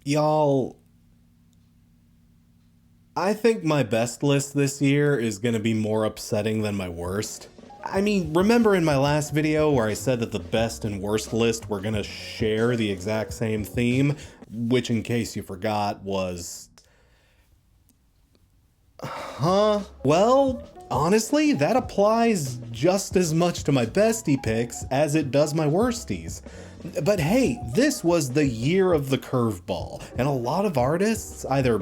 Y'all, I think my best list this year is gonna be more upsetting than my worst. I mean, remember in my last video where I said that the best and worst list were gonna share the exact same theme, which, in case you forgot, was... Well, honestly, that applies just as much to my bestie picks as it does my worsties. But hey, this was the year of the curveball, and a lot of artists either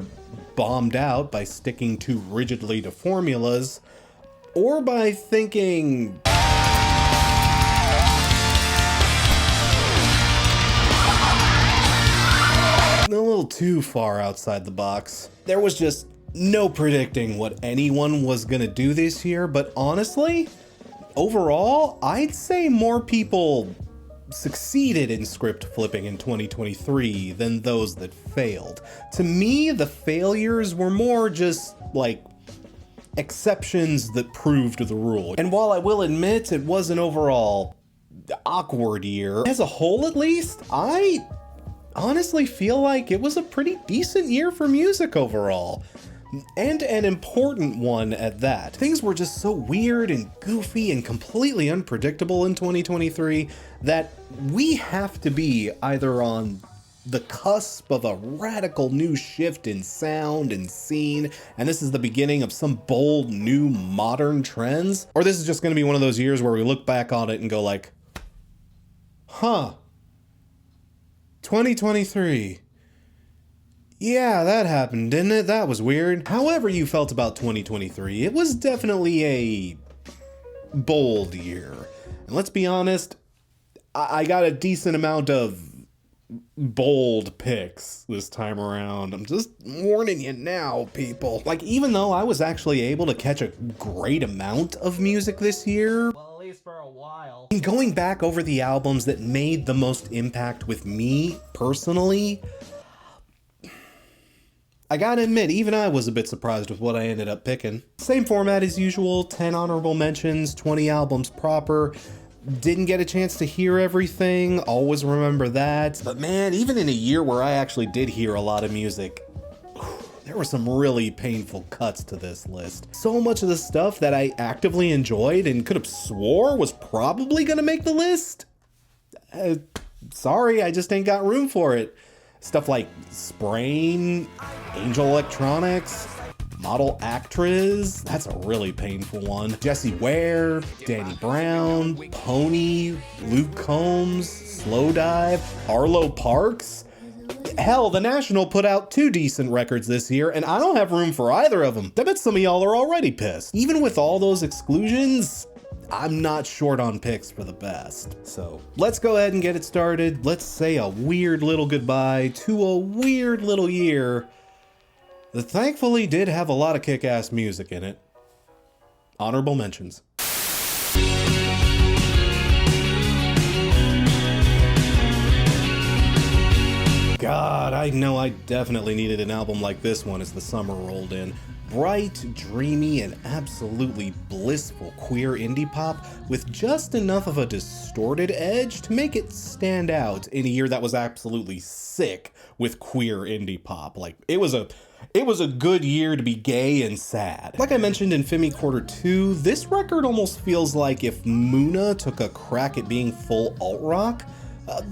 bombed out by sticking too rigidly to formulas, or by thinking... a little too far outside the box. There was just no predicting what anyone was gonna do this year, but honestly, overall, I'd say more people succeeded in script flipping in 2023 than those that failed. To me, the failures were more just like exceptions that proved the rule. And while I will admit it was an overall awkward year, as a whole at least, I honestly feel like it was a pretty decent year for music overall. And an important one at that. Things were just so weird and goofy and completely unpredictable in 2023 that we have to be either on the cusp of a radical new shift in sound and scene, and this is the beginning of some bold new modern trends, or this is just gonna be one of those years where we look back on it and go like, huh, 2023. Yeah, that happened, didn't it? That was weird. However you felt about 2023, it was definitely a bold year. And let's be honest, I got a decent amount of bold picks this time around. I'm just warning you now, people. Like, even though I was actually able to catch a great amount of music this year, well, at least for a while, and going back over the albums that made the most impact with me personally, I gotta admit, even I was a bit surprised with what I ended up picking. Same format as usual, 10 honorable mentions, 20 albums proper. Didn't get a chance to hear everything, always remember that. But man, even in a year where I actually did hear a lot of music, there were some really painful cuts to this list. So much of the stuff that I actively enjoyed and could have swore was probably gonna make the list. Sorry, I just ain't got room for it. Stuff like Sprain, Angel Electronics, Model Actress, that's a really painful one. Jessie Ware, Danny Brown, Pony, Luke Combs, Slow Dive, Arlo Parks. Hell, The National put out 2 decent records this year, and I don't have room for either of them. I bet some of y'all are already pissed. Even with all those exclusions, I'm not short on picks for the best. So let's go ahead and get it started. Let's say a weird little goodbye to a weird little year that thankfully did have a lot of kick-ass music in it. Honorable mentions. God, I know I definitely needed an album like this one as the summer rolled in. Bright, dreamy, and absolutely blissful queer indie pop with just enough of a distorted edge to make it stand out in a year that was absolutely sick with queer indie pop. Like, it was a good year to be gay and sad. Like I mentioned in Femi Quarter 2, this record almost feels like if Muna took a crack at being full alt-rock.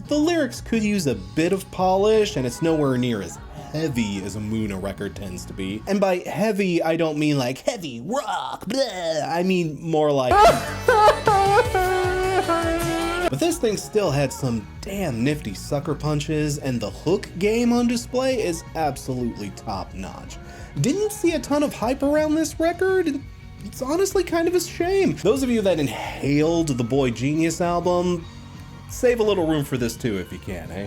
The lyrics could use a bit of polish, and it's nowhere near as heavy as a Muna record tends to be. And by heavy, I don't mean like heavy rock, bleh. I mean more like... But this thing still had some damn nifty sucker punches, and the hook game on display is absolutely top notch. Didn't see a ton of hype around this record, and it's honestly kind of a shame. Those of you that inhaled the Boy Genius album, save a little room for this too if you can, eh?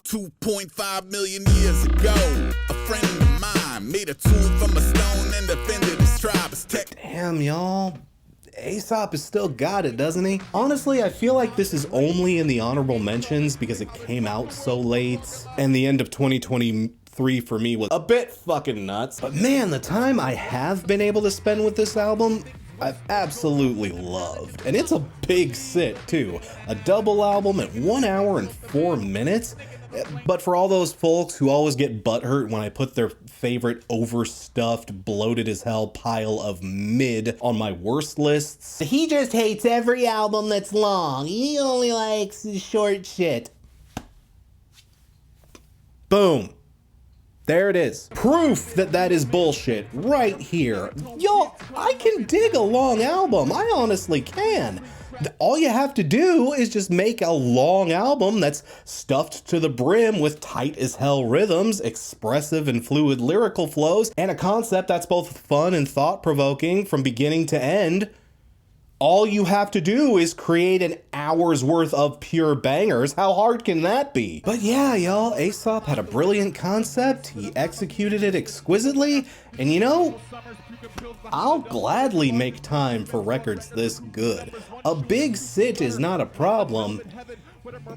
2.5 million years ago, a friend of mine made a tool from a stone and defended his tribe as tech. Damn, y'all. Aesop has still got it, doesn't he? Honestly, I feel like this is only in the honorable mentions because it came out so late, and the end of 2023 for me was a bit fucking nuts. But man, the time I have been able to spend with this album, I've absolutely loved. And it's a big sit too. A double album at 1 hour and 4 minutes. But for all those folks who always get butthurt when I put their favorite overstuffed, bloated as hell pile of mid on my worst lists, he just hates every album that's long. He only likes short shit. Boom. There it is. Proof that that is bullshit right here. Y'all, I can dig a long album. I honestly can. All you have to do is just make a long album that's stuffed to the brim with tight as hell rhythms, expressive and fluid lyrical flows, and a concept that's both fun and thought-provoking from beginning to end. All you have to do is create an hour's worth of pure bangers. How hard can that be? But yeah, y'all, Aesop had a brilliant concept. He executed it exquisitely. And you know, I'll gladly make time for records this good. A big sit is not a problem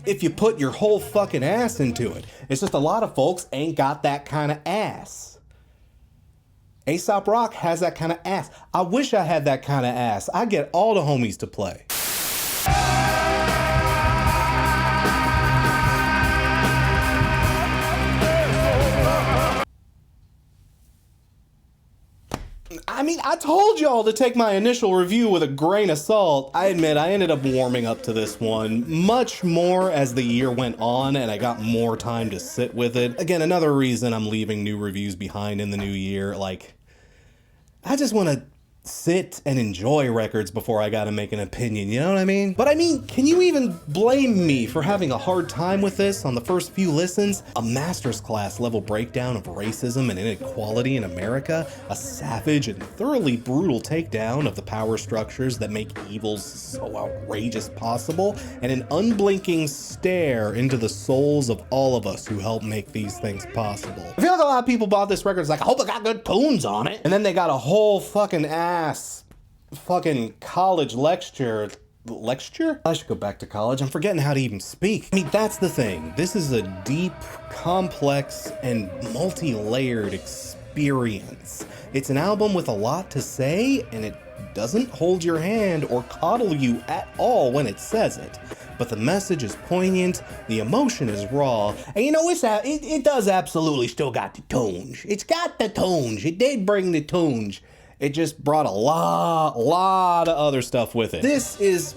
if you put your whole fucking ass into it. It's just a lot of folks ain't got that kind of ass. Aesop Rock has that kind of ass. I wish I had that kind of ass. I get all the homies to play. I mean, I told y'all to take my initial review with a grain of salt. I admit I ended up warming up to this one much more as the year went on and I got more time to sit with it. Again, another reason I'm leaving new reviews behind in the new year. Like, I just want to sit and enjoy records before I gotta make an opinion, you know what I mean? But I mean, can you even blame me for having a hard time with this on the first few listens? A master's class level breakdown of racism and inequality in America, a savage and thoroughly brutal takedown of the power structures that make evils so outrageous possible, and an unblinking stare into the souls of all of us who help make these things possible. I feel like a lot of people bought this record, it's like, I hope it got good tunes on it, and then they got a whole fucking fucking college lecture. I should go back to college. I'm forgetting how to even speak. I mean, that's the thing. This is a deep, complex, and multi-layered experience. It's an album with a lot to say, and it doesn't hold your hand or coddle you at all when it says it. But the message is poignant, the emotion is raw, and you know, it does absolutely still got the tones. It's got the tones. It did bring the tones. It just brought a lot of other stuff with it. This is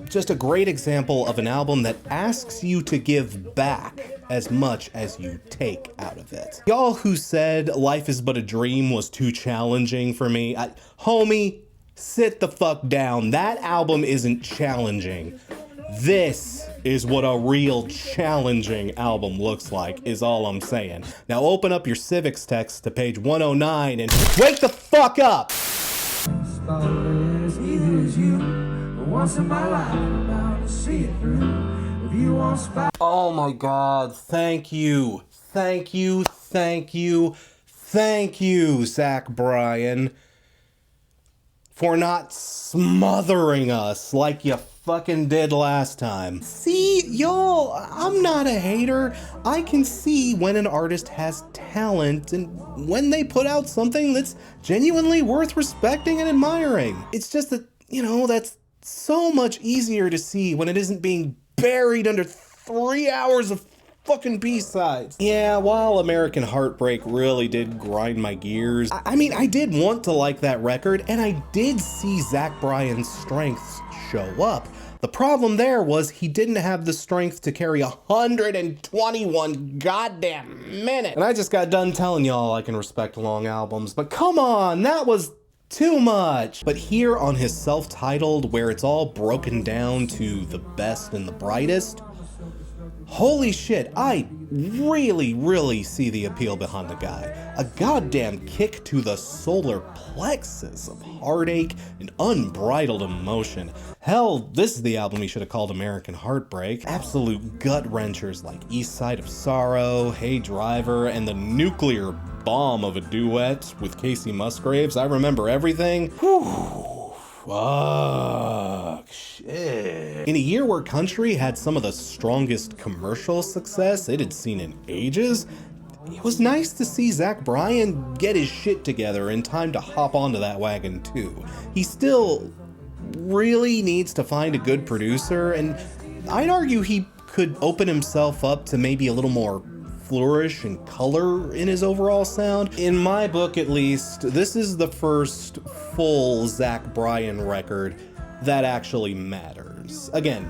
just a great example of an album that asks you to give back as much as you take out of it. Y'all who said Life Is But a Dream was too challenging for me, homie, sit the fuck down. That album isn't challenging. This is what a real challenging album looks like, is all I'm saying. Now open up your civics text to page 109 and wake the fuck up! Oh my god, thank you, Zach Bryan, for not smothering us like you fucking did last time. See, y'all, I'm not a hater. I can see when an artist has talent and when they put out something that's genuinely worth respecting and admiring. It's just that, you know, that's so much easier to see when it isn't being buried under 3 hours of fucking B-sides. Yeah, while American Heartbreak really did grind my gears, I mean, I did want to like that record, and I did see Zach Bryan's strengths show up. The problem there was he didn't have the strength to carry 121 goddamn minutes. And I just got done telling y'all I can respect long albums, but come on, that was too much. But here on his self-titled, where it's all broken down to the best and the brightest, holy shit, I really see the appeal behind the guy. A goddamn kick to the solar plexus of heartache and unbridled emotion. Hell, this is the album he should have called American Heartbreak. Absolute gut-wrenchers like East Side of Sorrow, Hey Driver, and the nuclear bomb of a duet with Casey Musgraves. I remember everything. Whew. Fuck, shit. In a year where country had some of the strongest commercial success it had seen in ages, it was nice to see Zach Bryan get his shit together in time to hop onto that wagon too. He still really needs to find a good producer, and I'd argue he could open himself up to maybe a little more flourish and color in his overall sound. In my book, at least, this is the first full Zach Bryan record that actually matters. Again,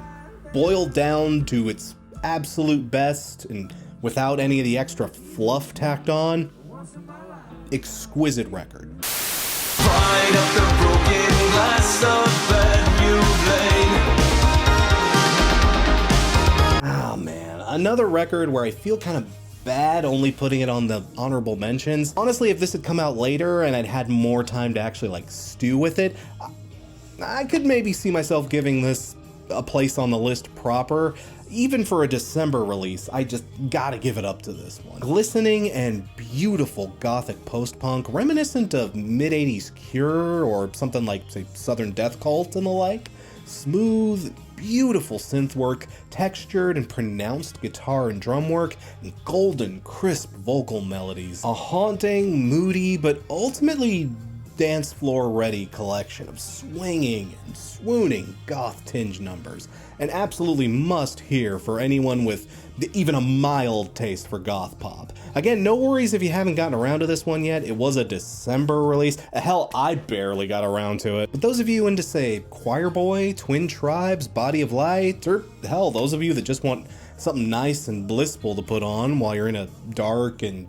boiled down to its absolute best and without any of the extra fluff tacked on, exquisite record. Find up the broken glass of bed you laid. Oh man, another record where I feel kind of bad only putting it on the honorable mentions. Honestly, if this had come out later and I'd had more time to actually like stew with it, I could maybe see myself giving this a place on the list proper. Even for a December release, I just gotta give it up to this one. Glistening and beautiful gothic post-punk, reminiscent of mid-80s Cure or something like, say, Southern Death Cult and the like. Smooth, beautiful synth work, textured and pronounced guitar and drum work, and golden, crisp vocal melodies. A haunting, moody, but ultimately dance floor ready collection of swinging and swooning goth tinge numbers. An absolutely must hear for anyone with even a mild taste for goth pop. Again, no worries if you haven't gotten around to this one yet. It was a December release. Hell, I barely got around to it. But those of you into, say, Choir Boy, Twin Tribes, Body of Light, or hell, those of you that just want something nice and blissful to put on while you're in a dark and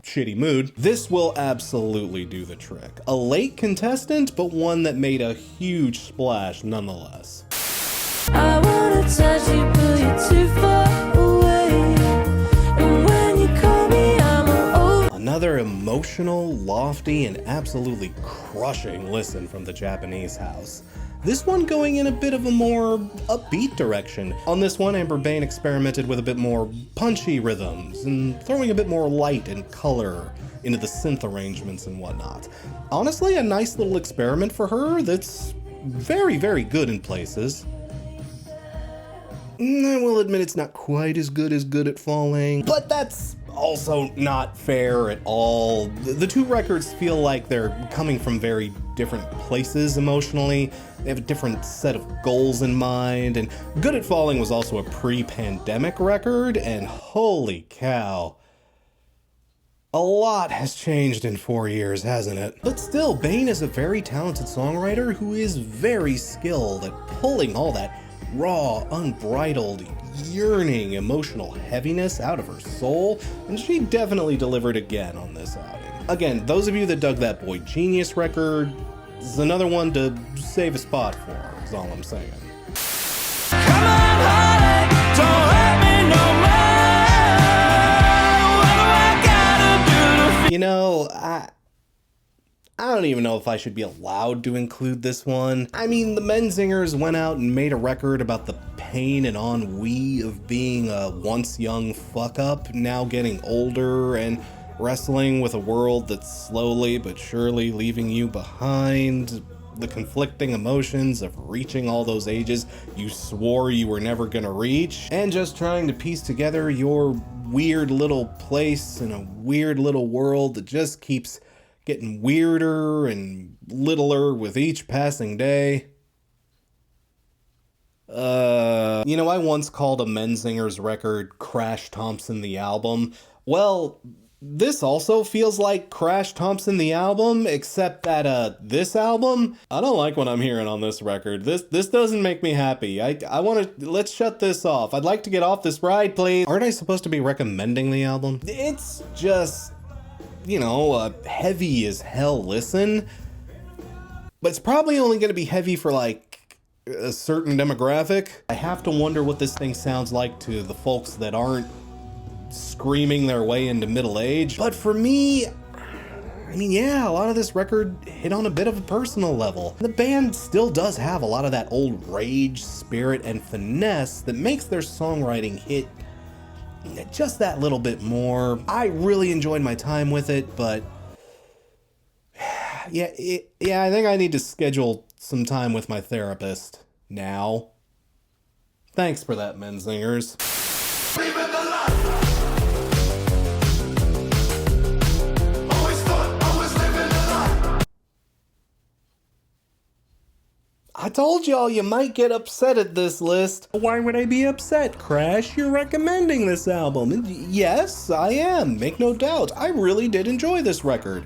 shitty mood, this will absolutely do the trick. A late contestant, but one that made a huge splash nonetheless. I wanna touch you, but you're too far away. And when you call me, I'm over. Another emotional, lofty, and absolutely crushing listen from the Japanese house. This one going in a bit of a more upbeat direction. On this one, Amber Bain experimented with a bit more punchy rhythms and throwing a bit more light and color into the synth arrangements and whatnot. Honestly, a nice little experiment for her that's very, very good in places. I will admit it's not quite as good at Falling, but that's also not fair at all. The two records feel like they're coming from very different places emotionally. They have a different set of goals in mind, and Good at Falling was also a pre-pandemic record, and holy cow, a lot has changed in 4 years, hasn't it? But still, Bain is a very talented songwriter who is very skilled at pulling all that raw, unbridled, yearning emotional heaviness out of her soul, and she definitely delivered again on this outing. Again, those of you that dug that Boy Genius record, this is another one to save a spot for, is all I'm saying. Come on, honey, don't hurt me no more. What do I gotta do to You know, I don't even know if I should be allowed to include this one. I mean, the Menzingers went out and made a record about the pain and ennui of being a once young fuck-up, now getting older and wrestling with a world that's slowly but surely leaving you behind. The conflicting emotions of reaching all those ages you swore you were never gonna reach, and just trying to piece together your weird little place in a weird little world that just keeps getting weirder and littler with each passing day. You know, I once called a Menzingers record Crash Thompson the album. Well, this also feels like Crash Thompson the album, except that this album, I don't like what I'm hearing on this record. This doesn't make me happy. I want to, let's shut this off. I'd like to get off this ride, please. Aren't I supposed to be recommending the album? It's just, you know, a heavy as hell listen, but it's probably only going to be heavy for like a certain demographic. I have to wonder what this thing sounds like to the folks that aren't screaming their way into middle age. But for me, I mean, yeah, a lot of this record hit on a bit of a personal level. The band still does have a lot of that old rage, spirit, and finesse that makes their songwriting hit just that little bit more. I really enjoyed my time with it, but yeah, I think I need to schedule some time with my therapist now. Thanks for that, Menzingers. I told y'all you might get upset at this list. Why would I be upset, Crash? You're recommending this album. And yes, I am. Make no doubt. I really did enjoy this record.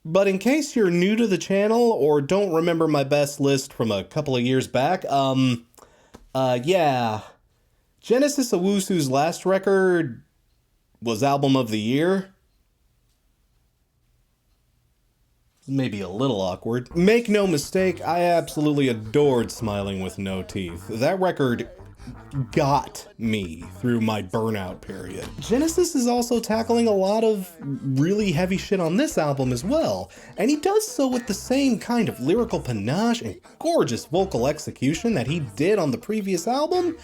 But in case you're new to the channel or don't remember my best list from a couple of years back, yeah. Genesis Owusu's last record was Album of the Year. Maybe a little awkward. Make no mistake, I absolutely adored Smiling with No Teeth. That record got me through my burnout period. Genesis is also tackling a lot of really heavy shit on this album as well, and he does so with the same kind of lyrical panache and gorgeous vocal execution that he did on the previous album.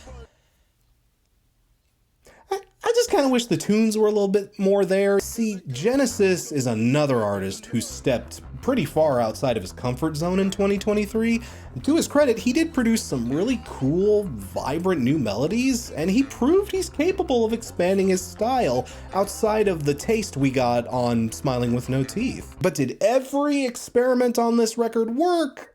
I just kind of wish the tunes were a little bit more there. See, Genesis is another artist who stepped pretty far outside of his comfort zone in 2023. To his credit, he did produce some really cool, vibrant new melodies, and he proved he's capable of expanding his style outside of the taste we got on Smiling with No Teeth. But did every experiment on this record work?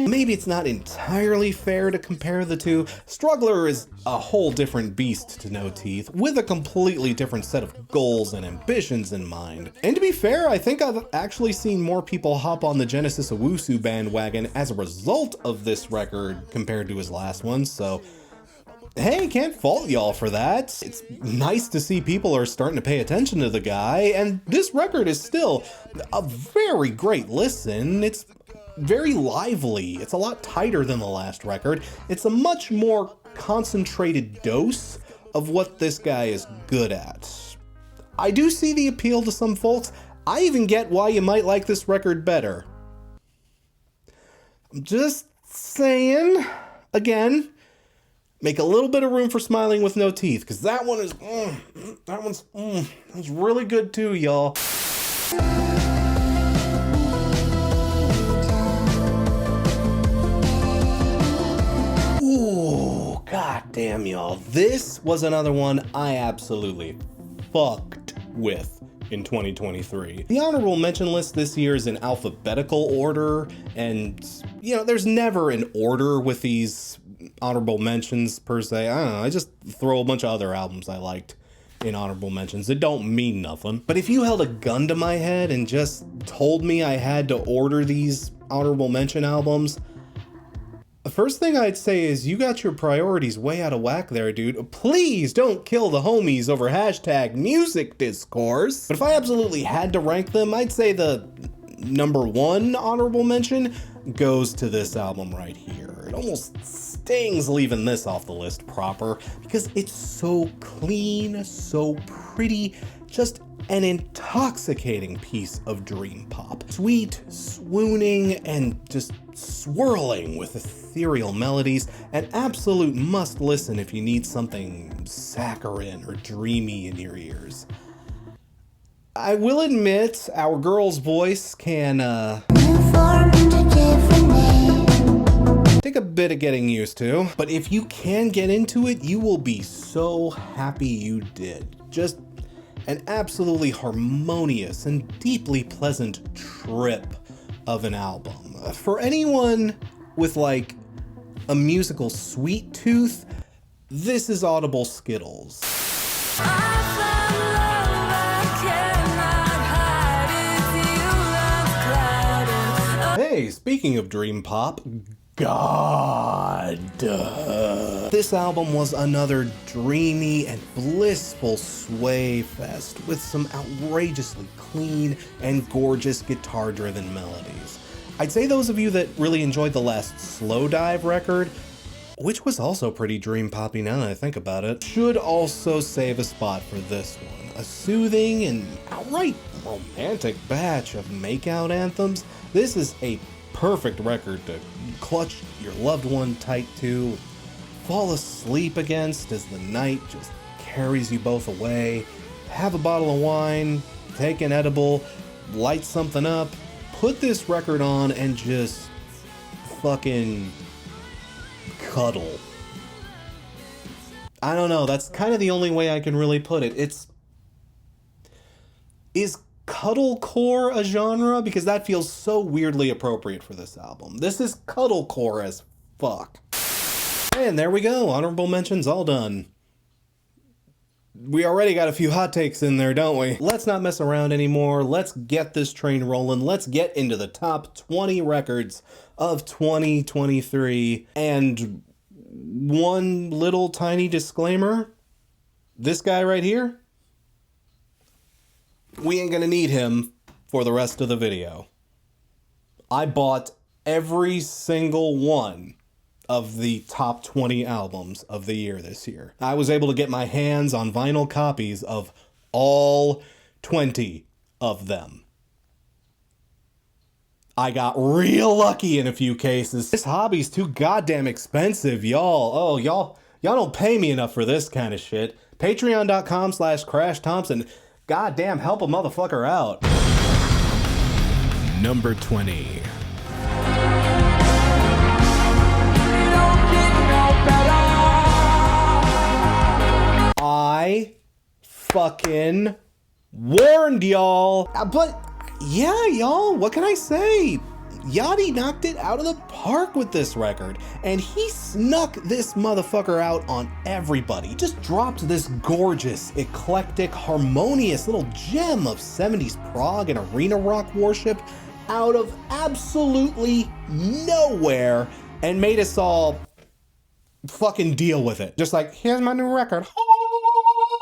Maybe it's not entirely fair to compare the two. Struggler is a whole different beast to No Teeth, with a completely different set of goals and ambitions in mind. And to be fair, I think I've actually seen more people hop on the Genesis Owusu bandwagon as a result of this record compared to his last one, so hey, can't fault y'all for that. It's nice to see people are starting to pay attention to the guy, and this record is still a very great listen. It's very lively. It's a lot tighter than the last record. It's a much more concentrated dose of what this guy is good at. I do see the appeal to some folks. I even get why you might like this record better. I'm just saying, again, make a little bit of room for Smiling with No Teeth, because that one is, that one's really good too, y'all. Ooh, goddamn, y'all. This was another one I absolutely fucked with in 2023. The honorable mention list this year is in alphabetical order, and, you know, there's never an order with these honorable mentions per se. I don't know, I just throw a bunch of other albums I liked in honorable mentions. It don't mean nothing. But if you held a gun to my head and just told me I had to order these honorable mention albums, the first thing I'd say is you got your priorities way out of whack there, dude. Please don't kill the homies over hashtag music discourse. But if I absolutely had to rank them, I'd say the number one honorable mention goes to this album right here. It almost stings leaving this off the list proper because it's so clean, so pretty, just an intoxicating piece of dream pop. Sweet, swooning, and just swirling with ethereal melodies. An absolute must listen if you need something saccharine or dreamy in your ears. I will admit, our girl's voice can, take a bit of getting used to, but if you can get into it, you will be so happy you did. Just an absolutely harmonious and deeply pleasant trip of an album. For anyone with like a musical sweet tooth, this is audible Skittles. Hey, speaking of dream pop, God. This album was another dreamy and blissful sway fest with some outrageously clean and gorgeous guitar-driven melodies. I'd say those of you that really enjoyed the last Slow Dive record, which was also pretty dream poppy now that I think about it, should also save a spot for this one. A soothing and outright romantic batch of makeout anthems. This is a perfect record to clutch your loved one tight to, fall asleep against as the night just carries you both away, have a bottle of wine, take an edible, light something up, put this record on and just fucking cuddle. I don't know, that's kind of the only way I can really put it. Is cuddlecore a genre? Because that feels so weirdly appropriate for this album. This is cuddlecore as fuck. And there we go. Honorable mentions all done. We already got a few hot takes in there, don't we? Let's not mess around anymore. Let's get this train rolling. Let's get into the top 20 records of 2023. And one little tiny disclaimer. This guy right here, we ain't gonna need him for the rest of the video. I bought every single one of the top 20 albums of the year this year. I was able to get my hands on vinyl copies of all 20 of them. I got real lucky in a few cases. This hobby's too goddamn expensive, y'all. Oh, y'all don't pay me enough for this kind of shit. Patreon.com/Crash Thompson. Goddamn, help a motherfucker out. Number 20. I fucking warned y'all. But yeah, y'all, what can I say? Yachty knocked it out of the park with this record, and he snuck this motherfucker out on everybody. Just dropped this gorgeous, eclectic, harmonious little gem of 70s prog and arena rock worship out of absolutely nowhere and made us all fucking deal with it. Just like, here's my new record.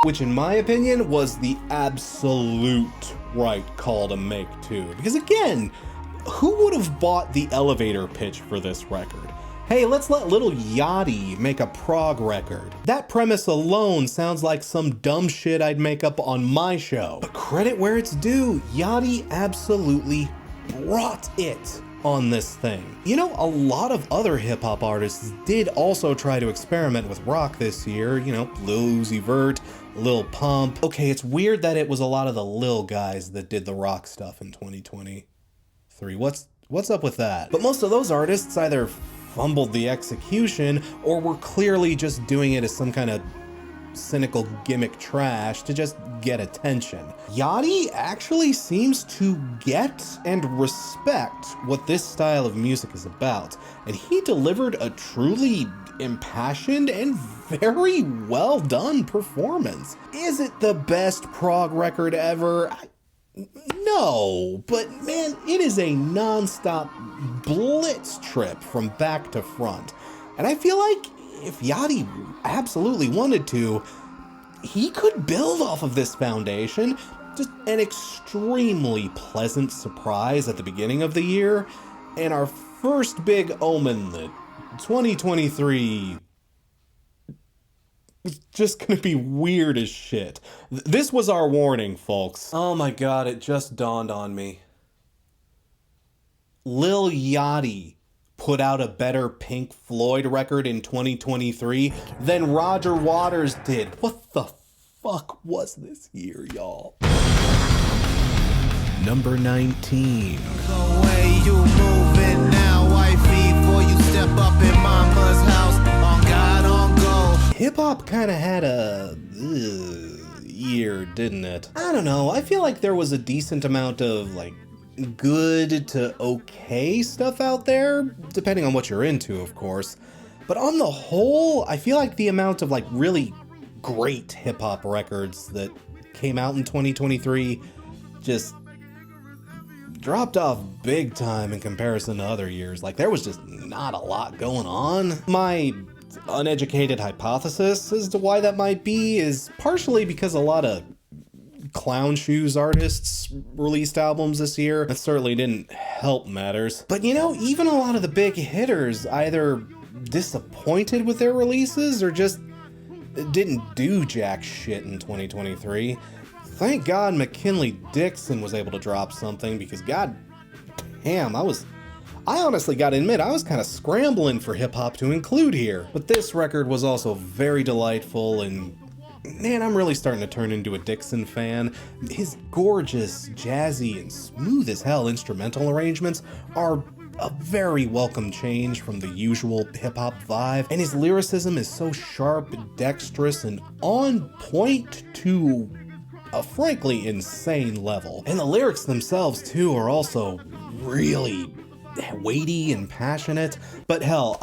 Which in my opinion was the absolute right call to make too. Because again, who would have bought the elevator pitch for this record? Hey, let's let little Yachty make a prog record. That premise alone sounds like some dumb shit I'd make up on my show. But credit where it's due, Yachty absolutely brought it on this thing. You know, a lot of other hip-hop artists did also try to experiment with rock this year. You know, Lil Uzi Vert, Lil Pump. Okay, it's weird that it was a lot of the Lil guys that did the rock stuff in 2023. What's up with that? But most of those artists either fumbled the execution or were clearly just doing it as some kind of cynical gimmick trash to just get attention. Yachty actually seems to get and respect what this style of music is about, and he delivered a truly impassioned and very well done performance. Is it the best prog record ever? No, but man, it is a non-stop blitz trip from back to front. And I feel like if Yachty absolutely wanted to, he could build off of this foundation. Just an extremely pleasant surprise at the beginning of the year, and our first big omen that 2023 is just gonna be weird as shit. This was our warning, folks. Oh my god, it just dawned on me. Lil Yachty put out a better Pink Floyd record in 2023 than Roger Waters did. What the fuck was this year, y'all? Number 19. The way you moving now, wifey, before you step up in mama's house, on God, on go. Hip-hop kind of had a year, didn't it? I don't know. I feel like there was a decent amount of, like, good to okay stuff out there, depending on what you're into, of course. But on the whole, I feel like the amount of like really great hip-hop records that came out in 2023 just dropped off big time in comparison to other years. Like, there was just not a lot going on. My uneducated hypothesis as to why that might be is partially because a lot of Clown Shoes artists released albums this year. That certainly didn't help matters. But you know, even a lot of the big hitters either disappointed with their releases or just didn't do jack shit in 2023. Thank God McKinley Dixon was able to drop something, because god damn, I honestly gotta admit, I was kind of scrambling for hip-hop to include here. But this record was also very delightful, and man, I'm really starting to turn into a Dixon fan. His gorgeous, jazzy, and smooth as hell instrumental arrangements are a very welcome change from the usual hip-hop vibe, and his lyricism is so sharp, dexterous, and on point to a frankly insane level. And the lyrics themselves too are also really weighty and passionate. But hell,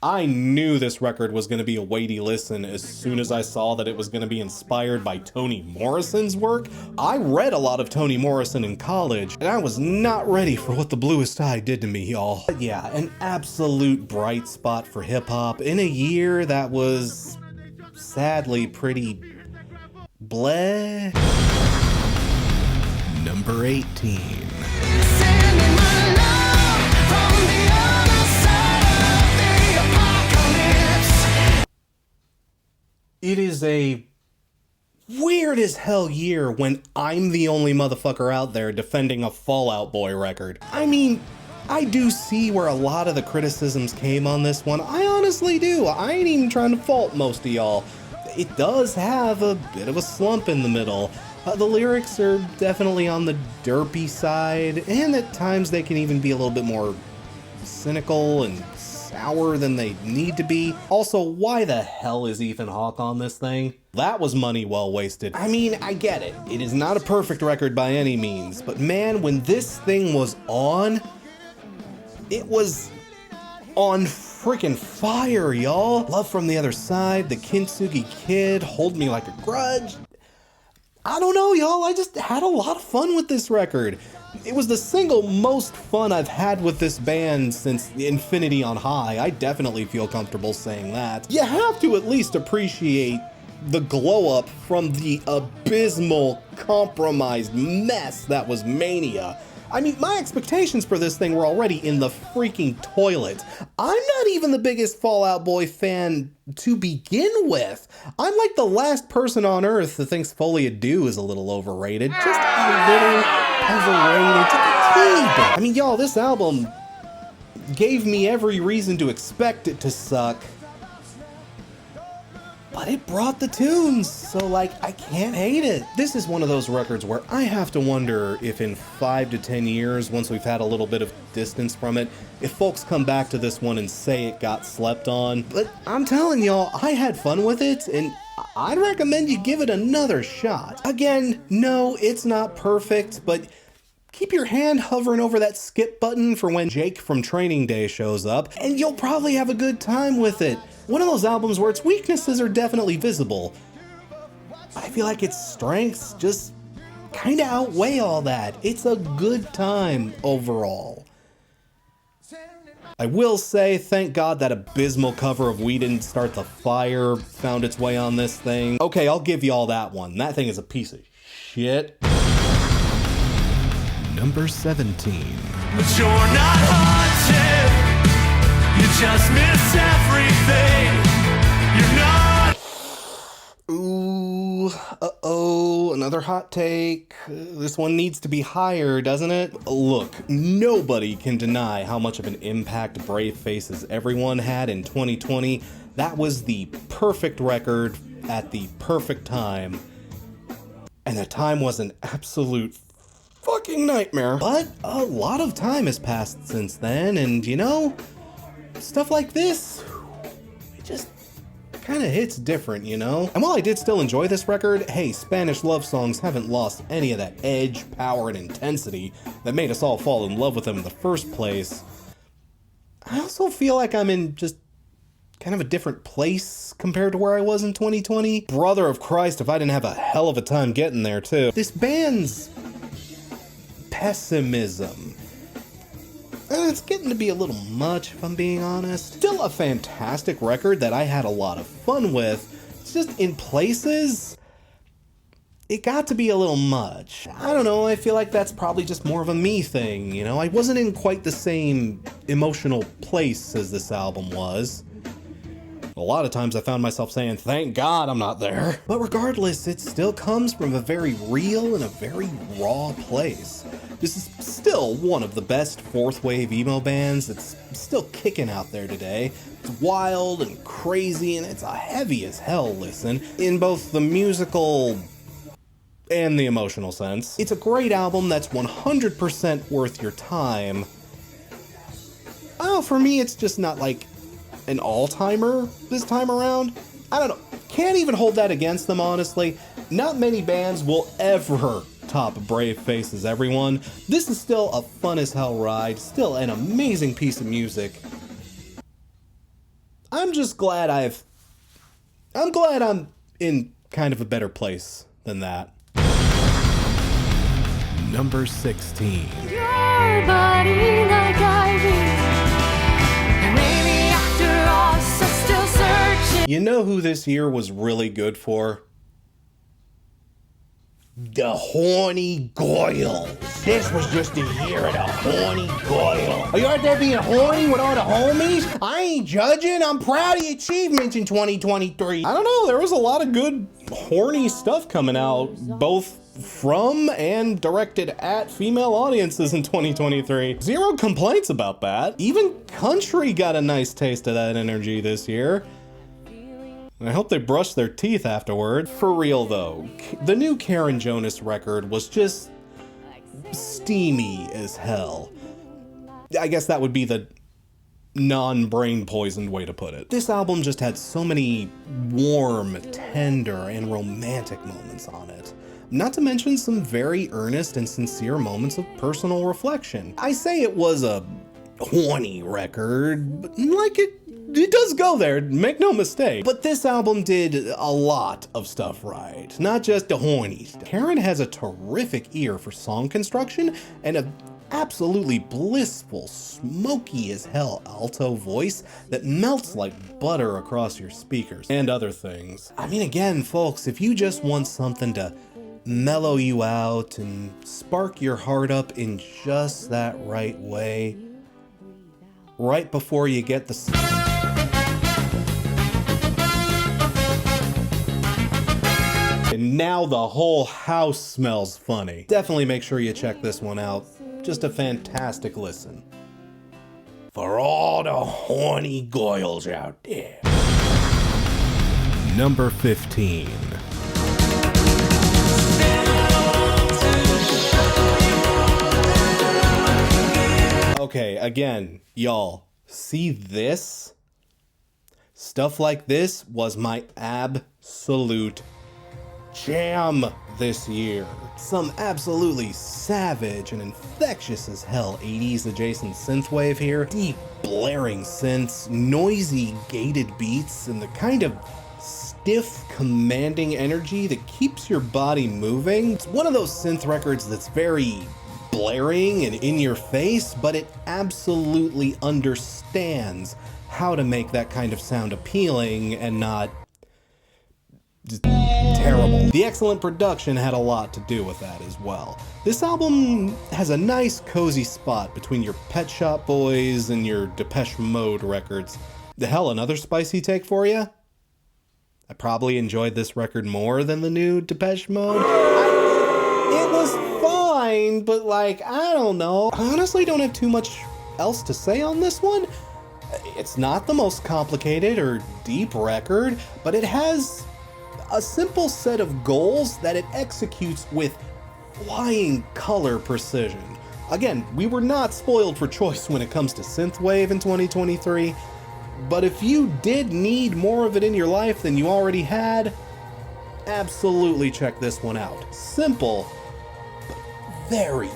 I knew this record was going to be a weighty listen as soon as I saw that it was going to be inspired by Toni Morrison's work. I read a lot of Toni Morrison in college, and I was not ready for what The Bluest Eye did to me, y'all. But yeah, an absolute bright spot for hip-hop in a year that was sadly pretty bleh. Number 18. It is a weird as hell year when I'm the only motherfucker out there defending a Fall Out Boy record. I mean, I do see where a lot of the criticisms came on this one. I honestly do. I ain't even trying to fault most of y'all. It does have a bit of a slump in the middle. The lyrics are definitely on the derpy side, and at times they can even be a little bit more cynical and sour than they need to be. Also, why the hell is Ethan Hawke on this thing? That was money well wasted. I mean, I get it. It is not a perfect record by any means, but man, when this thing was on, it was on freaking fire, y'all. Love from the Other Side, The Kintsugi Kid, Hold Me Like a Grudge. I don't know, y'all. I just had a lot of fun with this record. It was the single most fun I've had with this band since Infinity on High. I definitely feel comfortable saying that. You have to at least appreciate the glow up from the abysmal, compromised mess that was Mania. I mean, my expectations for this thing were already in the freaking toilet. I'm not even the biggest Fall Out Boy fan to begin with. I'm like the last person on earth that thinks Folie à Deux is a little overrated. Just a little overrated to the teeny bit. I mean, y'all, this album gave me every reason to expect it to suck. But it brought the tunes, so like, I can't hate it. This is one of those records where I have to wonder if in 5 to 10 years, once we've had a little bit of distance from it, if folks come back to this one and say it got slept on. But I'm telling y'all, I had fun with it, and I'd recommend you give it another shot. Again, no, it's not perfect, but keep your hand hovering over that skip button for when Jake from Training Day shows up, and you'll probably have a good time with it. One of those albums where its weaknesses are definitely visible. I feel like its strengths just kind of outweigh all that. It's a good time overall. I will say, thank God that abysmal cover of We Didn't Start the Fire found its way on this thing. Okay, I'll give y'all that one. That thing is a piece of shit. Number 17. But you're not haunted. You just miss everything. You're not. Ooh, uh-oh, another hot take. This one needs to be higher, doesn't it? Look, nobody can deny how much of an impact Brave Faces Everyone had in 2020. That was the perfect record at the perfect time. And the time was an absolute fucking nightmare. But a lot of time has passed since then, and you know, stuff like this, it just kind of hits different, you know? And while I did still enjoy this record, hey, Spanish love songs haven't lost any of that edge, power, and intensity that made us all fall in love with them in the first place. I also feel like I'm in just kind of a different place compared to where I was in 2020. Brother of Christ, if I didn't have a hell of a time getting there, too. This band's pessimism, and it's getting to be a little much, if I'm being honest. Still a fantastic record that I had a lot of fun with. It's just in places, it got to be a little much. I don't know, I feel like that's probably just more of a me thing, you know? I wasn't in quite the same emotional place as this album was. A lot of times I found myself saying, thank God I'm not there. But regardless, it still comes from a very real and a very raw place. This is still one of the best fourth wave emo bands that's still kicking out there today. It's wild and crazy, and it's a heavy as hell listen in both the musical and the emotional sense. It's a great album that's 100% worth your time. Oh, for me, it's just not like an all-timer this time around. I don't know. Can't even hold that against them, honestly. Not many bands will ever top Brave Faces Everyone. This is still a fun as hell ride, still an amazing piece of music. I'm just glad I'm in kind of a better place than that. Number 16. Your body like ivy. And maybe after all, so still searching. You know who this year was really good for? The horny goyles. This was just the year of the horny goyle. Are you out there being horny with all the homies? I ain't judging. I'm proud of your achievements in 2023. I don't know. There was a lot of good horny stuff coming out, both from and directed at female audiences in 2023. Zero complaints about that. Even country got a nice taste of that energy this year. I hope they brush their teeth afterward. For real though, the new Karen Jonas record was just steamy as hell. I guess that would be the non-brain poisoned way to put it. This album just had so many warm, tender, and romantic moments on it. Not to mention some very earnest and sincere moments of personal reflection. I say it was a horny record, but like it does go there, make no mistake. But this album did a lot of stuff right, not just the horny stuff. Karen has a terrific ear for song construction and a absolutely blissful, smoky as hell alto voice that melts like butter across your speakers and other things. I mean, again, folks, if you just want something to mellow you out and spark your heart up in just that right way, right before you get the and now the whole house smells funny. Definitely make sure you check this one out. Just a fantastic listen. For all the horny goyles out there. Number 15. Okay, again, y'all, see this? Stuff like this was my absolute jam this year. Some absolutely savage and infectious as hell 80s adjacent synthwave here. Deep blaring synths, noisy gated beats, and the kind of stiff, commanding energy that keeps your body moving. It's one of those synth records that's very blaring and in your face, but it absolutely understands how to make that kind of sound appealing and not just terrible. The excellent production had a lot to do with that as well. This album has a nice cozy spot between your Pet Shop Boys and your Depeche Mode records. The hell, another spicy take for you? I probably enjoyed this record more than the new Depeche Mode. It was fine, but like, I don't know. I honestly don't have too much else to say on this one. It's not the most complicated or deep record, but it has a simple set of goals that it executes with flying color precision. Again, we were not spoiled for choice when it comes to synthwave in 2023, but if you did need more of it in your life than you already had, absolutely check this one out. Simple, but very,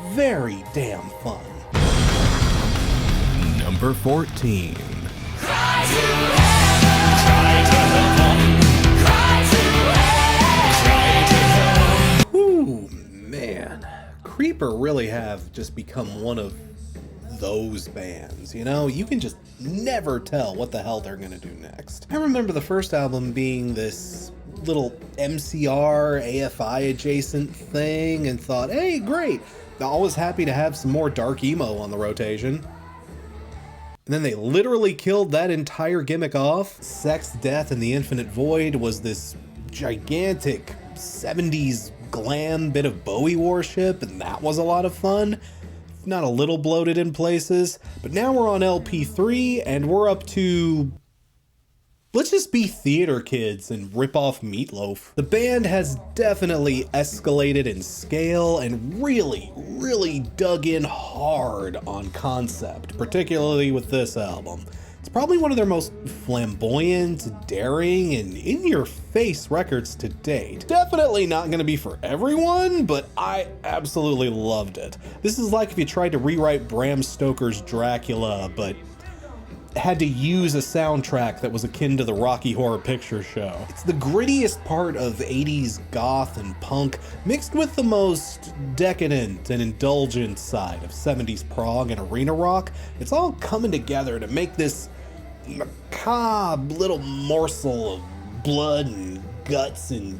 very damn fun. Number 14. Ooh, man. Creeper really have just become one of those bands, you know? You can just never tell what the hell they're gonna do next. I remember the first album being this little MCR, AFI adjacent thing and thought, hey, great. Always happy to have some more dark emo on the rotation. And then they literally killed that entire gimmick off. Sex, Death, and the Infinite Void was this gigantic 70s glam bit of Bowie worship, and that was a lot of fun. Not a little bloated in places, but now we're on LP3 and we're up to, let's just be theater kids and rip off Meatloaf. The band has definitely escalated in scale and really, really dug in hard on concept, particularly with this album. It's probably one of their most flamboyant, daring, and in-your-face records to date. Definitely not gonna be for everyone, but I absolutely loved it. This is like if you tried to rewrite Bram Stoker's Dracula, but had to use a soundtrack that was akin to the Rocky Horror Picture Show. It's the grittiest part of 80s goth and punk, mixed with the most decadent and indulgent side of 70s prog and arena rock. It's all coming together to make this macabre little morsel of blood and guts and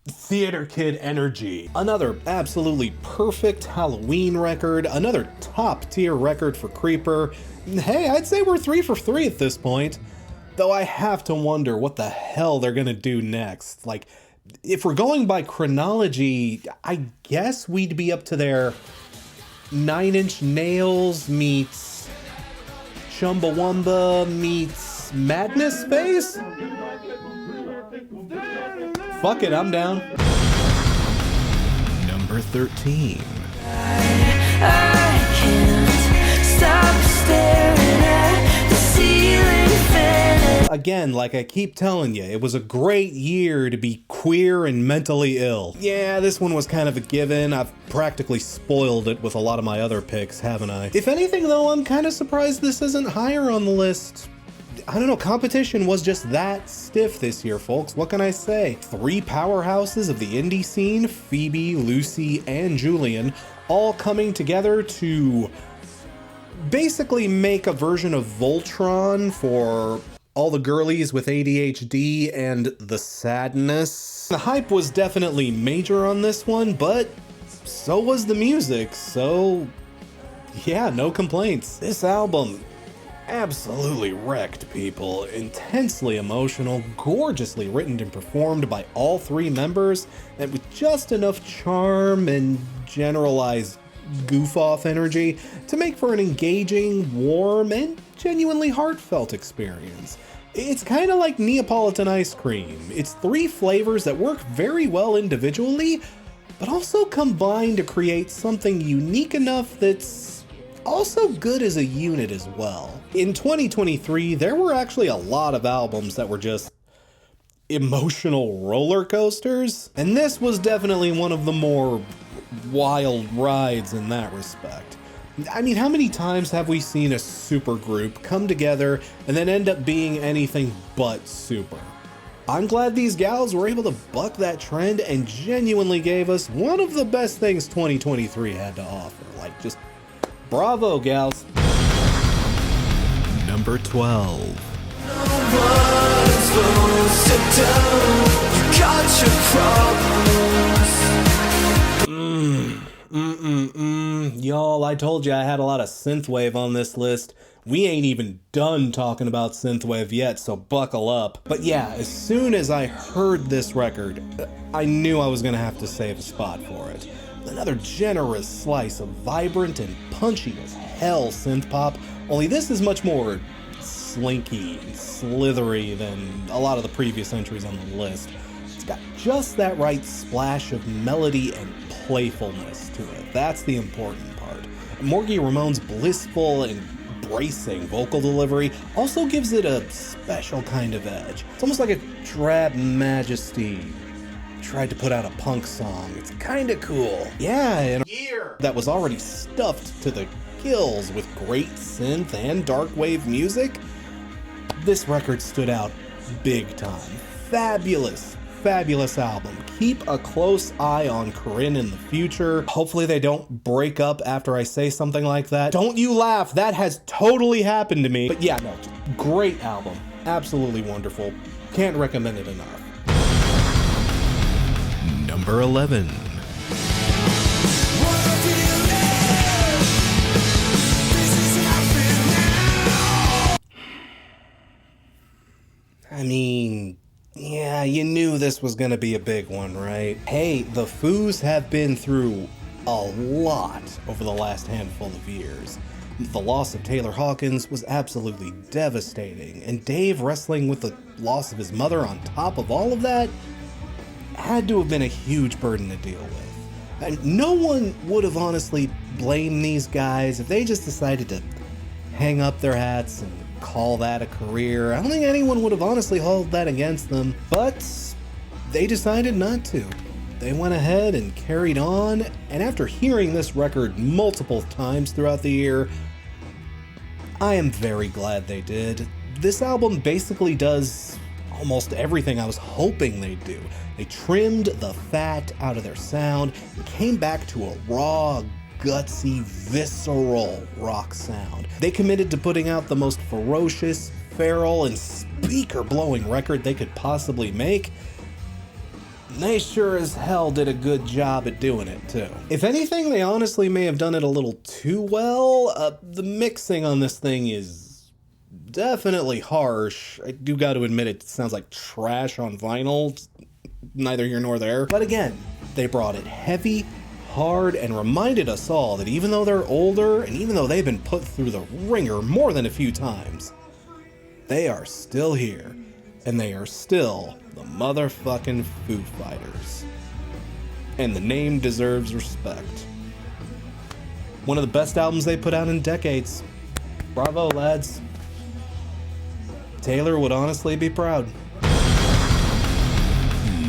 theater kid energy. Another absolutely perfect Halloween record, another top tier record for Creeper. Hey, I'd say we're 3 for 3 at this point. Though I have to wonder what the hell they're gonna do next. Like, if we're going by chronology, I guess we'd be up to their 9 Inch Nails meets Chumbawamba meets Madness phase? Fuck it, I'm down. Number 13. I can't stop staring at the ceiling fan. Again, like I keep telling you, it was a great year to be queer and mentally ill. Yeah, this one was kind of a given. I've practically spoiled it with a lot of my other picks, haven't I? If anything, though, I'm kind of surprised this isn't higher on the list. I don't know, competition was just that stiff this year, folks. What can I say? 3 powerhouses of the indie scene, Phoebe, Lucy, and Julian, all coming together to basically make a version of Voltron for all the girlies with ADHD and the sadness. The hype was definitely major on this one, but so was the music, so yeah, no complaints. This album absolutely wrecked people. Intensely emotional, gorgeously written and performed by all 3 members, and with just enough charm and generalized goof-off energy to make for an engaging, warm, and genuinely heartfelt experience. It's kind of like Neapolitan ice cream. It's 3 flavors that work very well individually, but also combine to create something unique enough that's also good as a unit as well. In 2023, there were actually a lot of albums that were just emotional roller coasters, and this was definitely one of the more wild rides in that respect. I mean, how many times have we seen a supergroup come together and then end up being anything but super? I'm glad these gals were able to buck that trend and genuinely gave us one of the best things 2023 had to offer. Like, just bravo, gals. Number 12. Y'all, I told you I had a lot of synthwave on this list. We ain't even done talking about synthwave yet, so buckle up. But yeah, as soon as I heard this record, I knew I was gonna have to save a spot for it. Another generous slice of vibrant and punchy as hell synth pop, only this is much more slinky and slithery than a lot of the previous entries on the list. It's got just that right splash of melody and playfulness to it. That's the important part. Morgie Ramon's blissful and bracing vocal delivery also gives it a special kind of edge. It's almost like a Trap Majesty tried to put out a punk song. It's kinda cool. Yeah, in a year that was already stuffed to the gills with great synth and dark wave music, this record stood out big time. Fabulous, fabulous album. Keep a close eye on Corinne in the future. Hopefully they don't break up after I say something like that. Don't you laugh, that has totally happened to me. But yeah, no, great album. Absolutely wonderful. Can't recommend it enough. Number 11. I mean, yeah, you knew this was gonna be a big one, right? Hey, the Foos have been through a lot over the last handful of years. The loss of Taylor Hawkins was absolutely devastating, and Dave wrestling with the loss of his mother on top of all of that had to have been a huge burden to deal with. And no one would have honestly blamed these guys if they just decided to hang up their hats and call that a career. I don't think anyone would have honestly held that against them, but they decided not to. They went ahead and carried on, and after hearing this record multiple times throughout the year, I am very glad they did. This album basically does almost everything I was hoping they'd do. They trimmed the fat out of their sound and came back to a raw, gutsy, visceral rock sound. They committed to putting out the most ferocious, feral, and speaker-blowing record they could possibly make. They sure as hell did a good job at doing it, too. If anything, they honestly may have done it a little too well. The mixing on this thing is definitely harsh. I do got to admit it sounds like trash on vinyl. It's neither here nor there. But again, they brought it heavy, hard, and reminded us all that even though they're older, and even though they've been put through the ringer more than a few times, they are still here. And they are still the motherfucking Foo Fighters. And the name deserves respect. One of the best albums they put out in decades. Bravo, lads. Taylor would honestly be proud.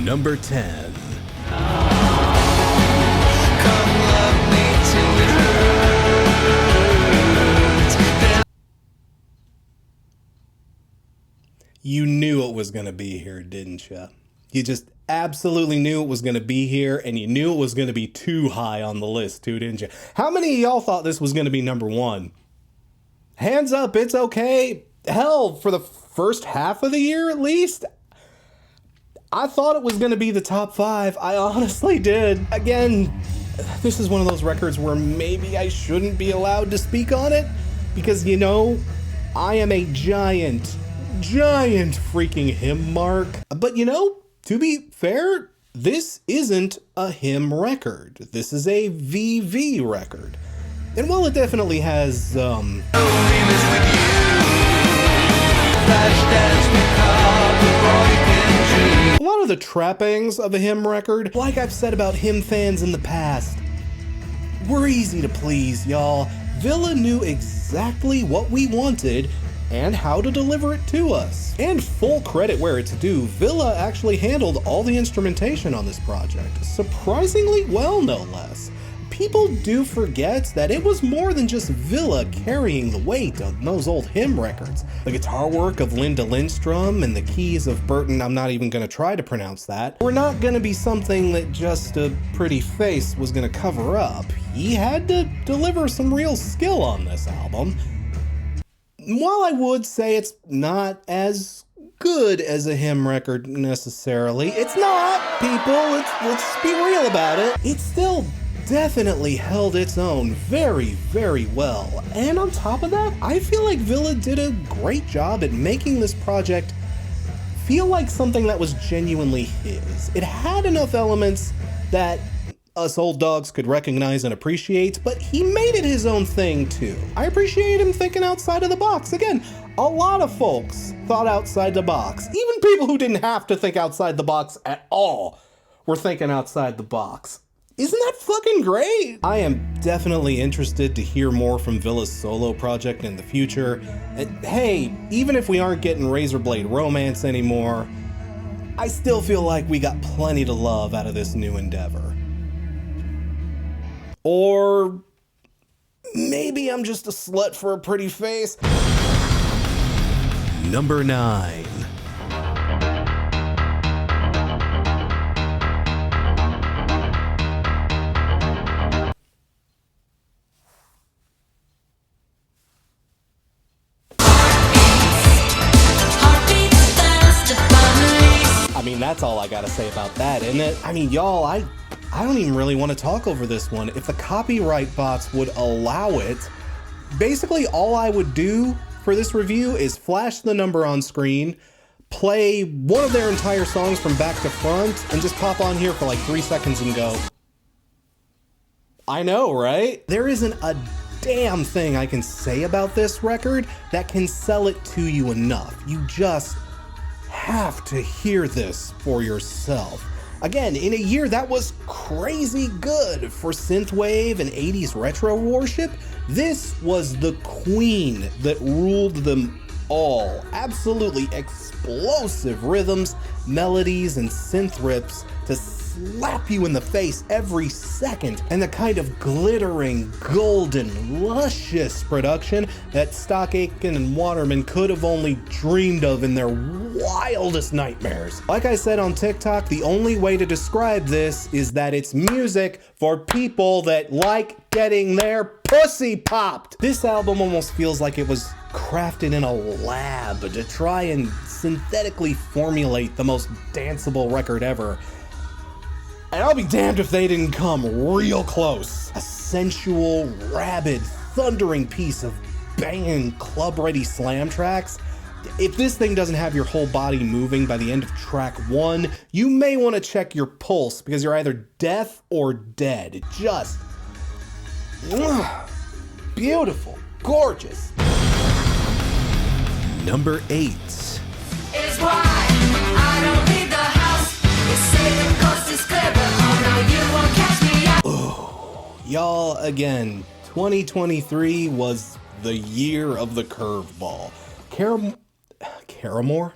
Number 10. You knew it was going to be here, didn't you? You just absolutely knew it was going to be here, and you knew it was going to be too high on the list, too, didn't you? How many of y'all thought this was going to be number 1? Hands up, it's okay. Hell, for the first half of the year at least, I thought it was going to be the top 5. I honestly did. Again, this is one of those records where maybe I shouldn't be allowed to speak on it, because, you know, I am a giant freaking hymn mark. But you know, to be fair, this isn't a hymn record. This is a VV record. And while it definitely has, a lot of the trappings of a hymn record, like I've said about hymn fans in the past, we're easy to please, y'all. Villa knew exactly what we wanted and how to deliver it to us. And full credit where it's due, Villa actually handled all the instrumentation on this project, surprisingly well, no less. People do forget that it was more than just Villa carrying the weight on those old hymn records. The guitar work of Linda Lindstrom and the keys of Burton, I'm not even going to try to pronounce that, were not going to be something that just a pretty face was going to cover up. He had to deliver some real skill on this album. While I would say it's not as good as a hymn record necessarily, it's not, people, let's be real about it. It still definitely held its own very, very well. And on top of that, I feel like Villa did a great job at making this project feel like something that was genuinely his. It had enough elements that us old dogs could recognize and appreciate, but he made it his own thing too. I appreciate him thinking outside of the box. Again, a lot of folks thought outside the box. Even people who didn't have to think outside the box at all were thinking outside the box. Isn't that fucking great? I am definitely interested to hear more from Villa's solo project in the future. And hey, even if we aren't getting Razorblade Romance anymore, I still feel like we got plenty to love out of this new endeavor. Or maybe I'm just a slut for a pretty face. Number 9. I mean, that's all I gotta say about that, isn't it? I mean, y'all, I don't even really want to talk over this one. If the copyright bots would allow it, basically all I would do for this review is flash the number on screen, play one of their entire songs from back to front, and just pop on here for like 3 seconds and go. I know, right? There isn't a damn thing I can say about this record that can sell it to you enough. You just have to hear this for yourself. Again, in a year that was crazy good for synthwave and 80s retro worship, this was the queen that ruled them all absolutely explosive rhythms, melodies, and synth rips to slap you in the face every second, and the kind of glittering, golden, luscious production that Stock Aitken and Waterman could have only dreamed of in their wildest nightmares. Like I said on TikTok, the only way to describe this is that it's music for people that like getting their pussy popped. This album almost feels like it was crafted in a lab to try and synthetically formulate the most danceable record ever. And I'll be damned if they didn't come real close. A sensual, rabid, thundering piece of banging club-ready slam tracks. If this thing doesn't have your whole body moving by the end of track 1, you may want to check your pulse because you're either deaf or dead. It just... beautiful. Gorgeous. Number 8. Is why I don't leave the house. You say the coast is clear, but oh no, you won't catch me out. Y'all, again, 2023 was the year of the curveball.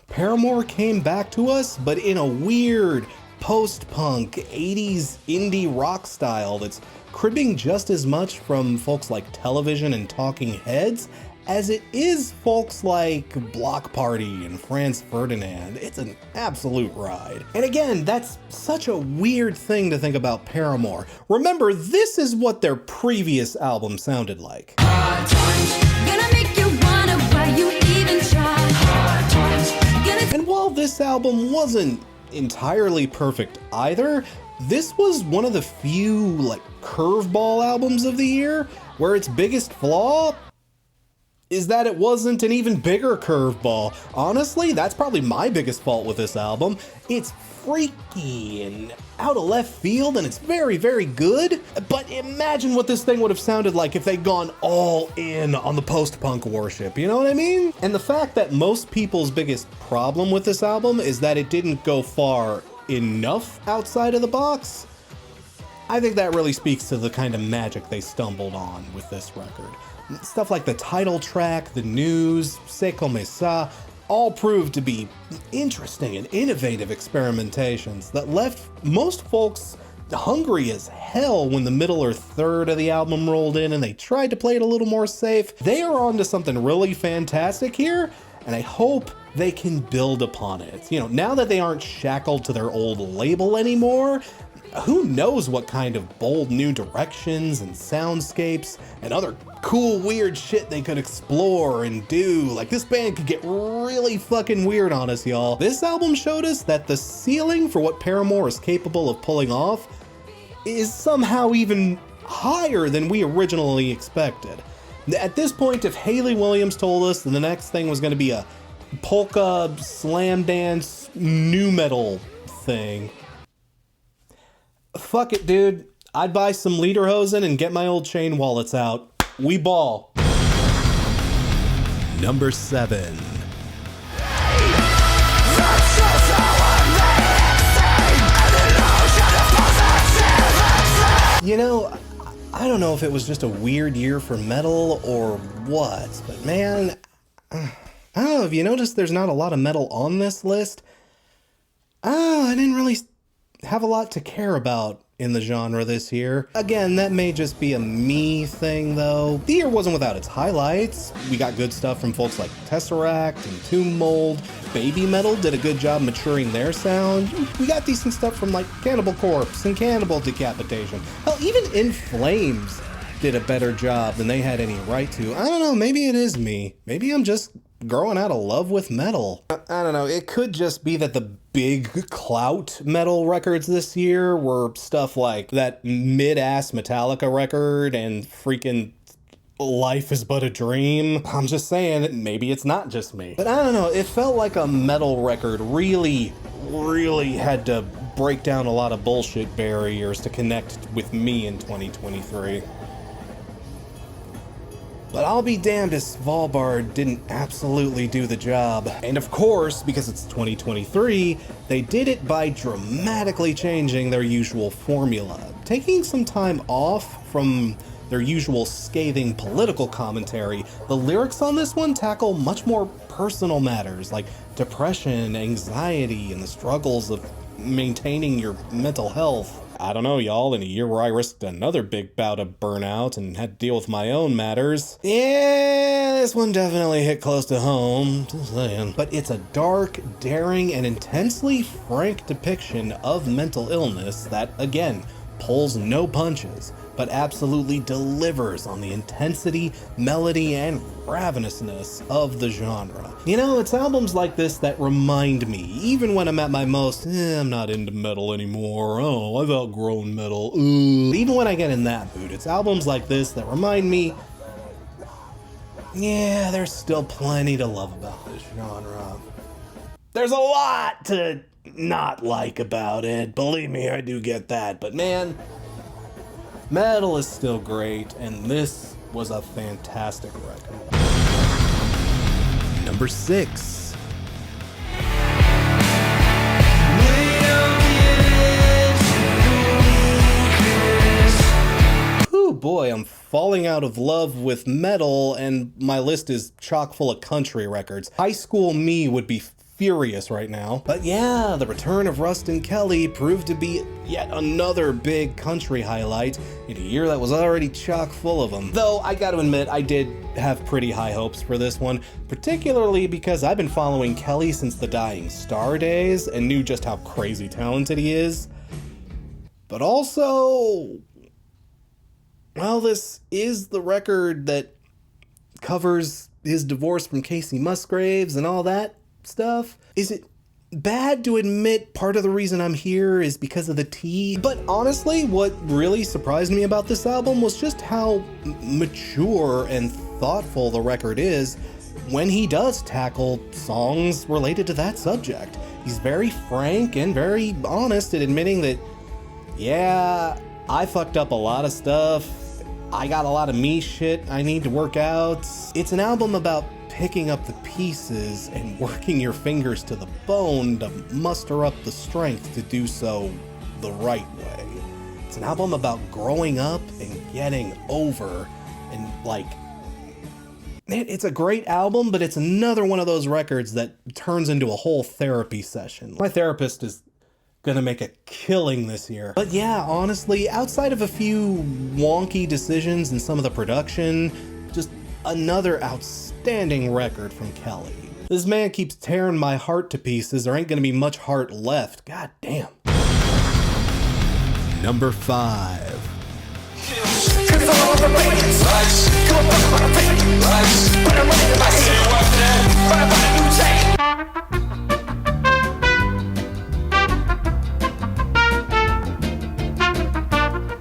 Paramore came back to us, but in a weird post-punk 80s indie rock style that's cribbing just as much from folks like Television and Talking Heads as it is folks like Block Party and Franz Ferdinand. It's an absolute ride. And again, that's such a weird thing to think about Paramore. Remember, this is what their previous album sounded like. Gonna make you wonder why you even try. And while this album wasn't entirely perfect either, this was one of the few, like, curveball albums of the year where its biggest flaw is that it wasn't an even bigger curveball. Honestly, that's probably my biggest fault with this album. It's freaky and out of left field, and it's very, very good. But imagine what this thing would have sounded like if they'd gone all in on the post-punk worship, you know what I mean? And the fact that most people's biggest problem with this album is that it didn't go far enough outside of the box, I think that really speaks to the kind of magic they stumbled on with this record. Stuff like the title track, the news, C'est Comme Ça, all proved to be interesting and innovative experimentations that left most folks hungry as hell when the middle or third of the album rolled in and they tried to play it a little more safe. They are onto something really fantastic here, and I hope they can build upon it. You know, now that they aren't shackled to their old label anymore, who knows what kind of bold new directions and soundscapes and other cool weird shit they could explore and do. Like, this band could get really fucking weird on us, y'all. This album showed us that the ceiling for what Paramore is capable of pulling off is somehow even higher than we originally expected. At this point, if Hayley Williams told us that the next thing was going to be a polka slam dance nu metal thing, fuck it, dude. I'd buy some lederhosen and get my old chain wallets out. We ball. Number 7. You know, I don't know if it was just a weird year for metal or what, but man, I don't know, have you noticed there's not a lot of metal on this list? I didn't really have a lot to care about in the genre this year. Again, that may just be a me thing though. The year wasn't without its highlights. We got good stuff from folks like Tesseract and Tomb Mold. Baby Metal did a good job maturing their sound. We got decent stuff from like Cannibal Corpse and Cannibal Decapitation. Hell, even In Flames did a better job than they had any right to. I don't know, maybe it is me. Maybe I'm just growing out of love with metal. I don't know, it could just be that the big clout metal records this year were stuff like that mid-ass Metallica record and freaking Life is But a Dream. I'm just saying, maybe it's not just me. But I don't know, it felt like a metal record really had to break down a lot of bullshit barriers to connect with me in 2023. But I'll be damned if Svalbard didn't absolutely do the job. And of course, because it's 2023, they did it by dramatically changing their usual formula. Taking some time off from their usual scathing political commentary, the lyrics on this one tackle much more personal matters like depression, anxiety, and the struggles of maintaining your mental health. I don't know, y'all, in a year where I risked another big bout of burnout and had to deal with my own matters. Yeah, this one definitely hit close to home, just saying. But it's a dark, daring, and intensely frank depiction of mental illness that, again, pulls no punches, but absolutely delivers on the intensity, melody, and ravenousness of the genre. You know, it's albums like this that remind me, even when I'm at my most, I'm not into metal anymore, oh, I've outgrown metal, even when I get in that mood, it's albums like this that remind me, yeah, there's still plenty to love about this genre. There's a lot to not like about it, believe me, I do get that, but man, metal is still great, and this was a fantastic record. Number 6. Ooh boy, I'm falling out of love with metal, and my list is chock full of country records. High school me would be furious right now. But yeah, the return of Ruston Kelly proved to be yet another big country highlight in a year that was already chock full of them. Though I gotta admit, I did have pretty high hopes for this one, particularly because I've been following Kelly since the Dying Star days and knew just how crazy talented he is. But also, well, this is the record that covers his divorce from Casey Musgraves and all that stuff. Is it bad to admit part of the reason I'm here is because of the tea? But honestly, what really surprised me about this album was just how mature and thoughtful the record is when he does tackle songs related to that subject. He's very frank and very honest at admitting that, yeah, I fucked up a lot of stuff. I got a lot of me shit I need to work out. It's an album about picking up the pieces and working your fingers to the bone to muster up the strength to do so the right way. It's an album about growing up and getting over, and like, it's a great album, but it's another one of those records that turns into a whole therapy session. My therapist is gonna make a killing this year. But yeah, honestly, outside of a few wonky decisions in some of the production, just another outstanding record from Kelly. This man keeps tearing my heart to pieces. There ain't gonna be much heart left. God damn. Number 5.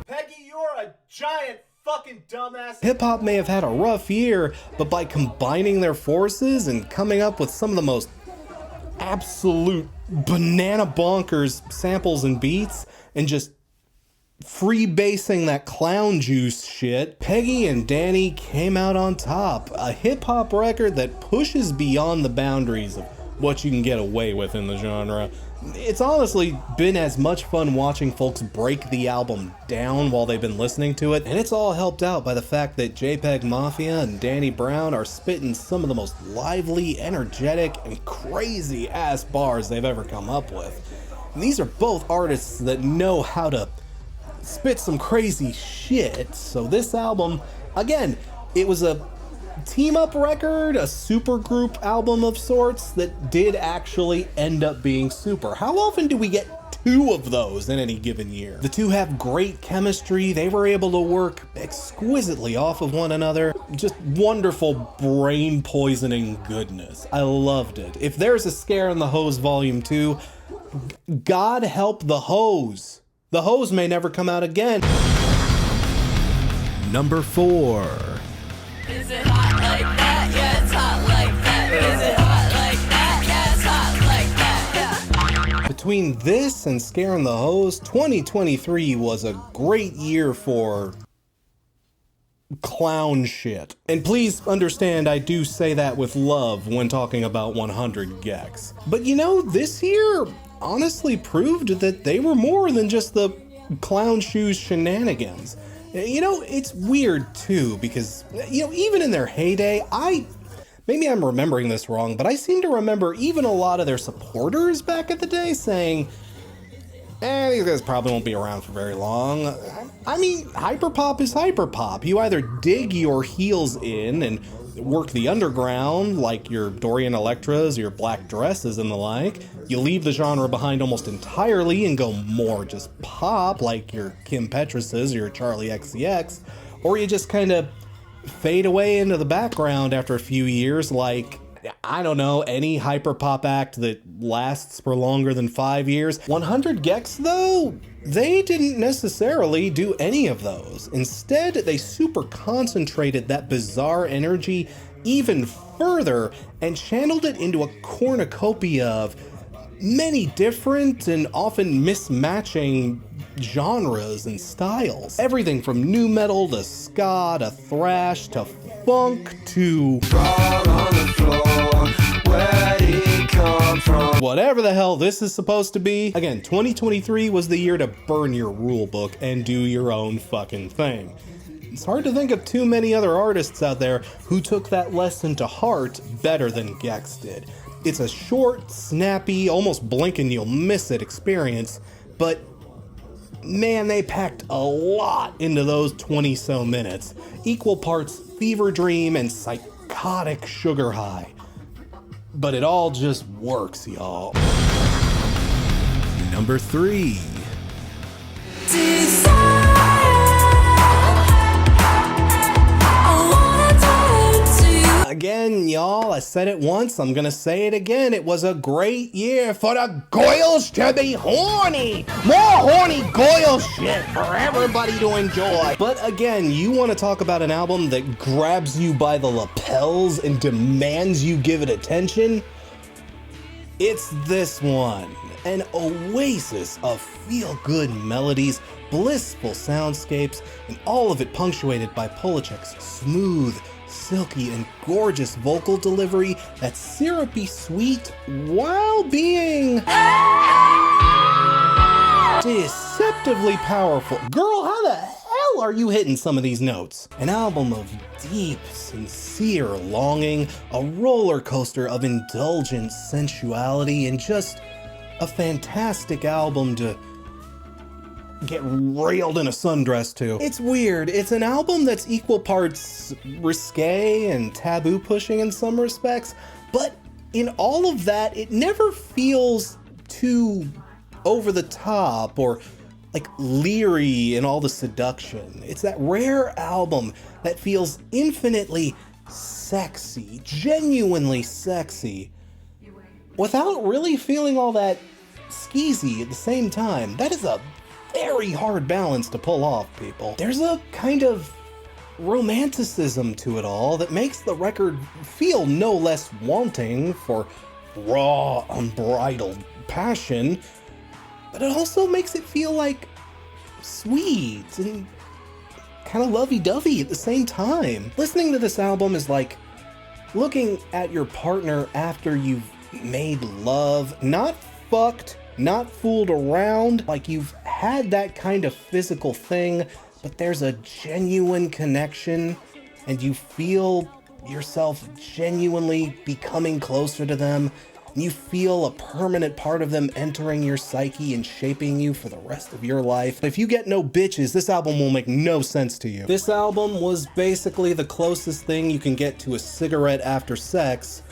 Peggy, you're a giant fucking dumbass. Hip-hop may have had a rough year, but by combining their forces and coming up with some of the most absolute banana bonkers samples and beats, and just freebasing that clown juice shit, Peggy and Danny came out on top. A hip-hop record that pushes beyond the boundaries of what you can get away with in the genre. It's honestly been as much fun watching folks break the album down while they've been listening to it, and it's all helped out by the fact that JPEG Mafia and Danny Brown are spitting some of the most lively, energetic, and crazy ass bars they've ever come up with. And these are both artists that know how to spit some crazy shit, so this album, again, it was a team-up record, a supergroup album of sorts that did actually end up being super. How often do we get 2 of those in any given year? The two have great chemistry. They were able to work exquisitely off of one another. Just wonderful brain-poisoning goodness. I loved it. If there's a Scare in the Hose Volume 2, God help the hose. The hose may never come out again. Number 4. Is it hot like that? Yeah, it's hot like that. Is it hot like that? Yeah, it's hot like that. Yeah. Between this and Scaring the Hose, 2023 was a great year for clown shit. And please understand, I do say that with love when talking about 100 gecs. But you know, this year honestly proved that they were more than just the clown shoes shenanigans. You know, it's weird too, because, you know, even in their heyday, I maybe I'm remembering this wrong, but I seem to remember even a lot of their supporters back in the day saying, these guys probably won't be around for very long. I mean, hyperpop is hyperpop. You either dig your heels in and work the underground, like your Dorian Electras, your Black Dresses and the like. You leave the genre behind almost entirely and go more just pop, like your Kim Petras's or your Charlie XCX, or you just kind of fade away into the background after a few years, like, I don't know, any hyperpop act that lasts for longer than 5 years. 100 gecs, though, they didn't necessarily do any of those. Instead, they super concentrated that bizarre energy even further and channeled it into a cornucopia of many different and often mismatching genres and styles. Everything from nu metal to ska to thrash to funk to whatever the hell this is supposed to be. Again, 2023 was the year to burn your rule book and do your own fucking thing. It's hard to think of too many other artists out there who took that lesson to heart better than gecs did. It's a short, snappy, almost blink and you'll miss it experience, but man, they packed a lot into those 20-so minutes. Equal parts fever dream and psychotic sugar high. But it all just works, y'all. Number 3. Again, y'all, I said it once, I'm gonna say it again. It was a great year for the goyles to be horny. More horny goyle shit for everybody to enjoy. But again, you want to talk about an album that grabs you by the lapels and demands you give it attention? It's this one. An oasis of feel-good melodies, blissful soundscapes, and all of it punctuated by Polachek's smooth, silky, and gorgeous vocal delivery that's syrupy sweet while being deceptively powerful. Girl, how the hell are you hitting some of these notes? An album of deep, sincere longing, a roller coaster of indulgent sensuality, and just a fantastic album to get railed in a sundress to. It's weird. It's an album that's equal parts risque and taboo pushing in some respects, but in all of that, it never feels too over the top or like leery in all the seduction. It's that rare album that feels infinitely sexy, genuinely sexy, without really feeling all that skeezy at the same time. That is a very hard balance to pull off, people. There's a kind of romanticism to it all that makes the record feel no less wanting for raw, unbridled passion, but it also makes it feel like sweet and kind of lovey-dovey at the same time. Listening to this album is like looking at your partner after you've made love, not fucked, not fooled around, like you've had that kind of physical thing, but there's a genuine connection and you feel yourself genuinely becoming closer to them. And you feel a permanent part of them entering your psyche and shaping you for the rest of your life. If you get no bitches, this album will make no sense to you. This album was basically the closest thing you can get to a cigarette after sex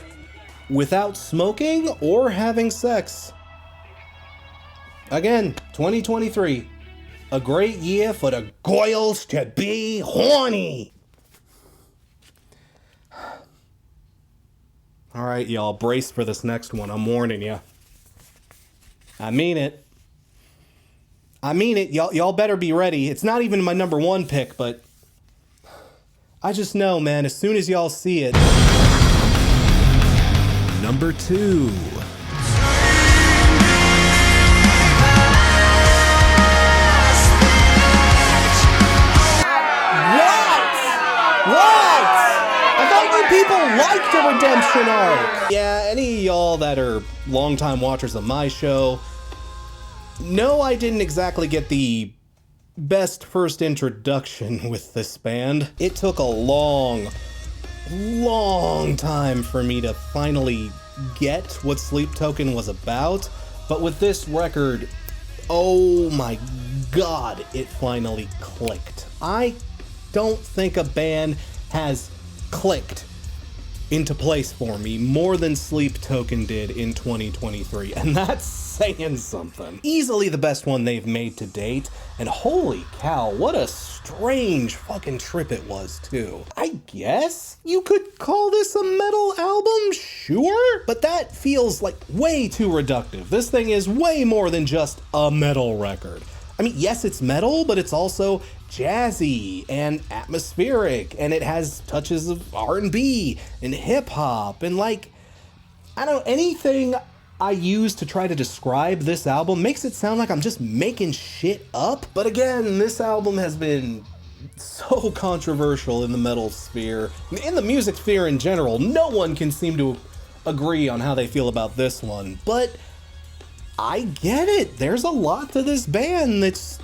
without smoking or having sex. Again, 2023, a great year for the goyles to be horny. All right, y'all, brace for this next one. I'm warning you. I mean it. Y'all better be ready. It's not even my number 1 pick, but I just know, man, as soon as y'all see it. Number 2. People like the redemption arc. Yeah, any of y'all that are longtime watchers of my show know I didn't exactly get the best first introduction with this band. It took a long, long time for me to finally get what Sleep Token was about, but with this record, oh my god, it finally clicked. I don't think a band has clicked into place for me more than Sleep Token did in 2023, and that's saying something. Easily the best one they've made to date, and holy cow, what a strange fucking trip it was too. I guess you could call this a metal album, sure, but that feels like way too reductive. This thing is way more than just a metal record. I mean, yes, it's metal, but it's also jazzy and atmospheric, and it has touches of R&B and hip-hop, and like, I don't know, anything I use to try to describe this album makes it sound like I'm just making shit up. But again, this album has been so controversial in the metal sphere, in the music sphere in general. No one can seem to agree on how they feel about this one, but I get it. There's a lot to this band that's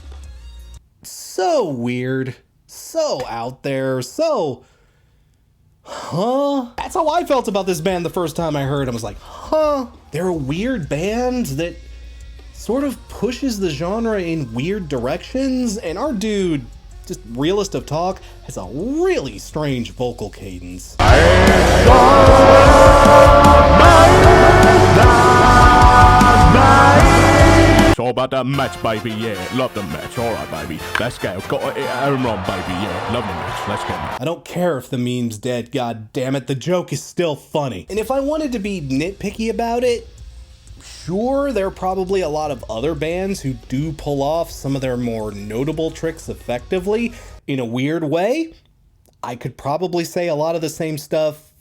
so weird, so out there, so, huh? That's how I felt about this band the first time I heard them. I was like, huh? They're a weird band that sort of pushes the genre in weird directions, and our dude, just realist of talk, has a really strange vocal cadence. It's all about that match, baby, yeah. Love the match. Alright, baby. Let's go. Got it home run, baby, yeah. Love the match. Let's go. I don't care if the meme's dead, god damn it, the joke is still funny. And if I wanted to be nitpicky about it, sure, there are probably a lot of other bands who do pull off some of their more notable tricks effectively in a weird way. I could probably say a lot of the same stuff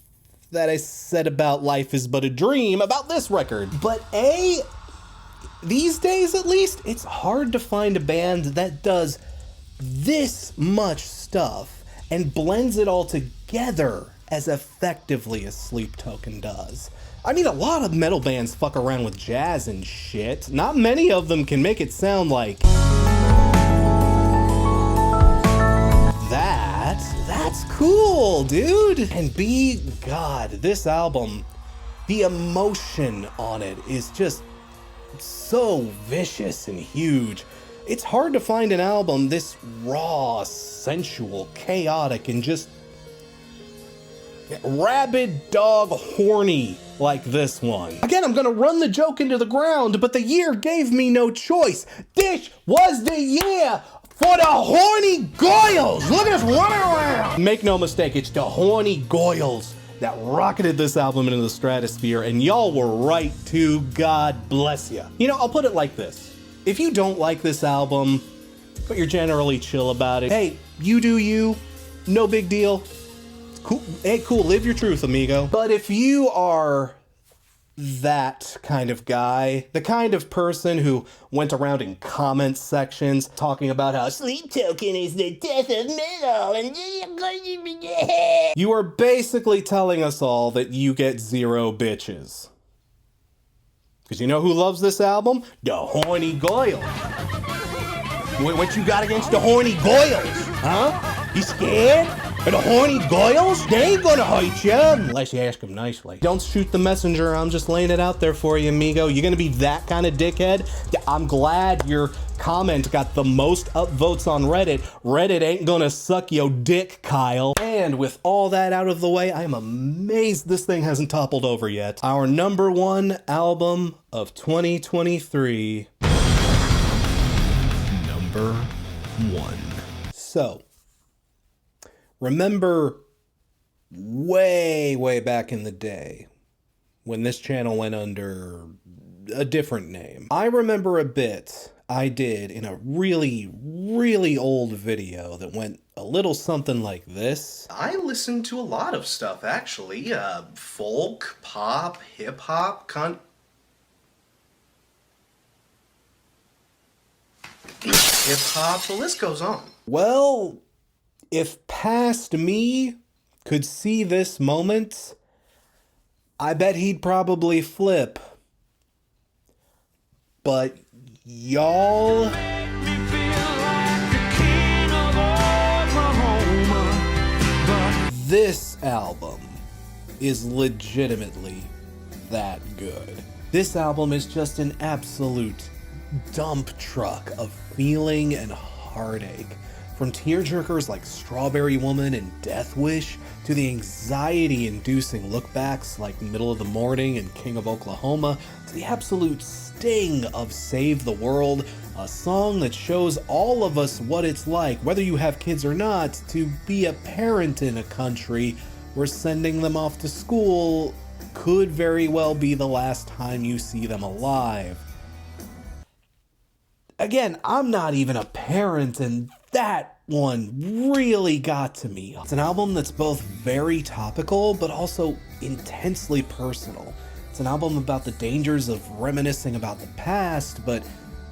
that I said about Life Is But a Dream about this record. But these days at least, it's hard to find a band that does this much stuff and blends it all together as effectively as Sleep Token does. I mean, a lot of metal bands fuck around with jazz and shit. Not many of them can make it sound like that. That's cool, dude. And God, this album, the emotion on it is just so vicious and huge. It's hard to find an album this raw, sensual, chaotic, and just rabid dog horny like this one. Again, I'm gonna run the joke into the ground, but the year gave me no choice. This was the year for the horny goyles. Look at us running around. Make no mistake, it's the horny goyles that rocketed this album into the stratosphere, and y'all were right to. God bless you. You know, I'll put it like this. If you don't like this album, but you're generally chill about it, hey, you do you, no big deal. Cool. Hey, cool, live your truth, amigo. But if you are that kind of guy, the kind of person who went around in comment sections talking about how Sleep Token is the death of metal, and you are basically telling us all that you get zero bitches. Because you know who loves this album? The horny goyle. What you got against the horny goyles, huh? You scared? Are the horny goyles? They ain't gonna hurt you, unless you ask them nicely. Don't shoot the messenger, I'm just laying it out there for you, amigo. You gonna be that kind of dickhead? Yeah, I'm glad your comment got the most upvotes on Reddit. Reddit ain't gonna suck your dick, Kyle. And with all that out of the way, I'm amazed this thing hasn't toppled over yet. Our number one album of 2023. Number one. So, remember way back in the day when this channel went under a different name. I remember a bit I did in a really old video that went a little something like this. I listened to a lot of stuff, actually. Folk, pop, hip-hop, hip-hop, the list goes on. Well, if past me could see this moment, I bet he'd probably flip. But y'all, This album is legitimately that good. This album is just an absolute dump truck of feeling and heartache. From tearjerkers like Strawberry Woman and Death Wish, to the anxiety-inducing lookbacks like Middle of the Morning and King of Oklahoma, to the absolute sting of Save the World, a song that shows all of us what it's like, whether you have kids or not, to be a parent in a country where sending them off to school could very well be the last time you see them alive. Again, I'm not even a parent, and that one really got to me. It's an album that's both very topical, but also intensely personal. It's an album about the dangers of reminiscing about the past, but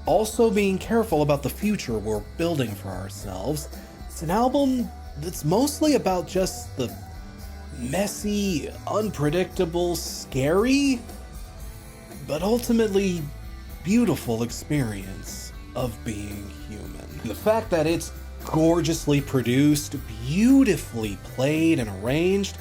also being careful about the future we're building for ourselves. It's an album that's mostly about just the messy, unpredictable, scary, but ultimately beautiful experience of being human. And the fact that it's gorgeously produced, beautifully played and arranged,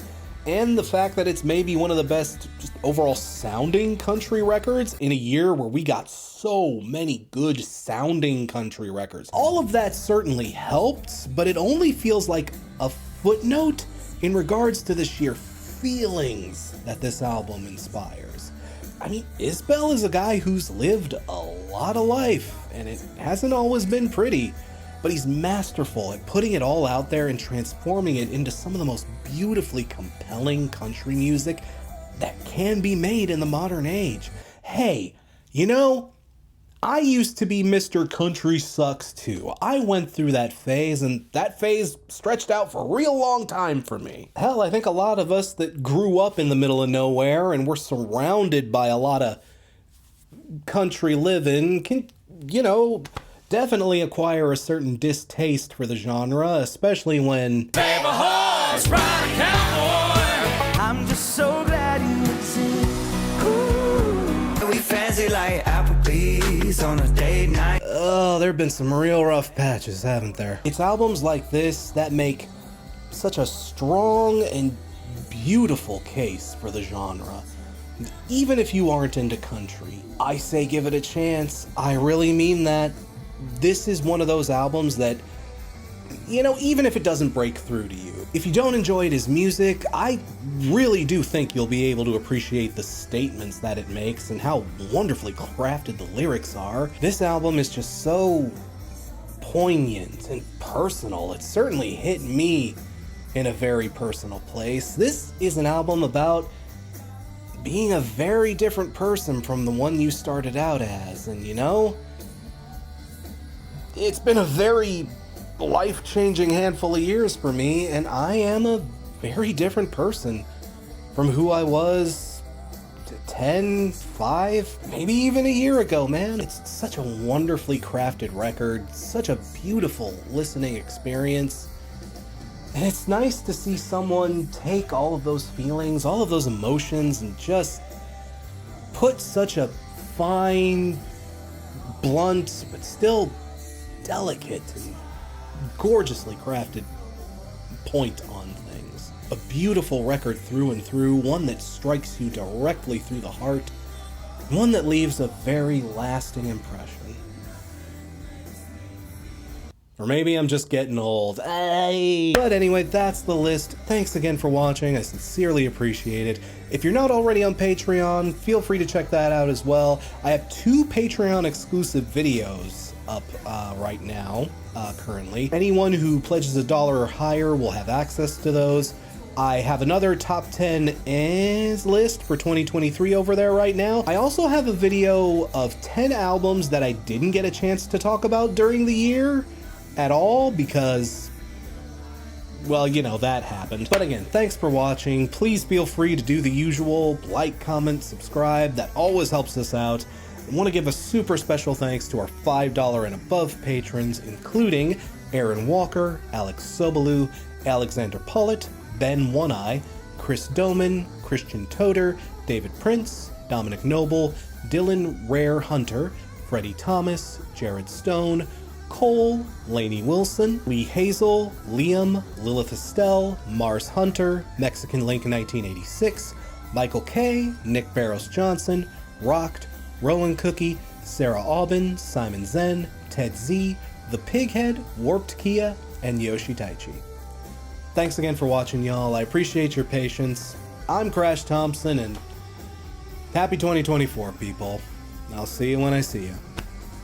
and the fact that it's maybe one of the best just overall sounding country records in a year where we got so many good sounding country records. All of that certainly helped, but it only feels like a footnote in regards to the sheer feelings that this album inspires. I mean, Isbell is a guy who's lived a lot of life, and it hasn't always been pretty, but he's masterful at putting it all out there and transforming it into some of the most beautifully compelling country music that can be made in the modern age. Hey, you know, I used to be Mr. Country Sucks too. I went through that phase, and that phase stretched out for a real long time for me. Hell, I think a lot of us that grew up in the middle of nowhere and were surrounded by a lot of country living can, you know, definitely acquire a certain distaste for the genre, especially when Save a horse, ride a cowboy. I'm just so glad you exist. Ooh. We fancy like Applebee's on a date night. oh, there have been some real rough patches, haven't there? It's albums like this that make such a strong and beautiful case for the genre. Even if you aren't into country, I say give it a chance. I really mean that. This is one of those albums that, you know, even if it doesn't break through to you, if you don't enjoy it as music, I really do think you'll be able to appreciate the statements that it makes and how wonderfully crafted the lyrics are. This album is just so poignant and personal. It certainly hit me in a very personal place. This is an album about being a very different person from the one you started out as, and you know, it's been a very life-changing handful of years for me, and I am a very different person from who I was 10, 5, maybe even a year ago, man. It's such a wonderfully crafted record, such a beautiful listening experience, and it's nice to see someone take all of those feelings, all of those emotions, and just put such a fine, blunt, but still delicate and gorgeously crafted point on things. A beautiful record through and through, one that strikes you directly through the heart, one that leaves a very lasting impression. Or maybe I'm just getting old. Ay. But anyway, that's the list. Thanks again for watching. I sincerely appreciate it. If you're not already on Patreon, feel free to check that out as well. I have 2 Patreon exclusive videos up right now, currently. Anyone who pledges $1 or higher will have access to those. I have another top 10 list for 2023 over there right now. I also have a video of 10 albums that I didn't get a chance to talk about during the year at all because, well, you know, that happened. But again, thanks for watching. Please feel free to do the usual, like, comment, subscribe. That always helps us out. I want to give a super special thanks to our $5 and above patrons, including Aaron Walker, Alex Sobolou, Alexander Pollitt, Ben One-Eye, Chris Doman, Christian Toder, David Prince, Dominic Noble, Dylan Rare Hunter, Freddie Thomas, Jared Stone, Cole, Lainey Wilson, Lee Hazel, Liam, Lilith Estelle, Mars Hunter, Mexican Link 1986, Michael K, Nick Barrows Johnson, Rocked, Roland Cookie, Sarah Aubin, Simon Zen, Ted Z, The Pighead, Warped Kia, and Yoshi Taichi. Thanks again for watching, y'all. I appreciate your patience. I'm Crash Thompson, and happy 2024, people. I'll see you when I see you.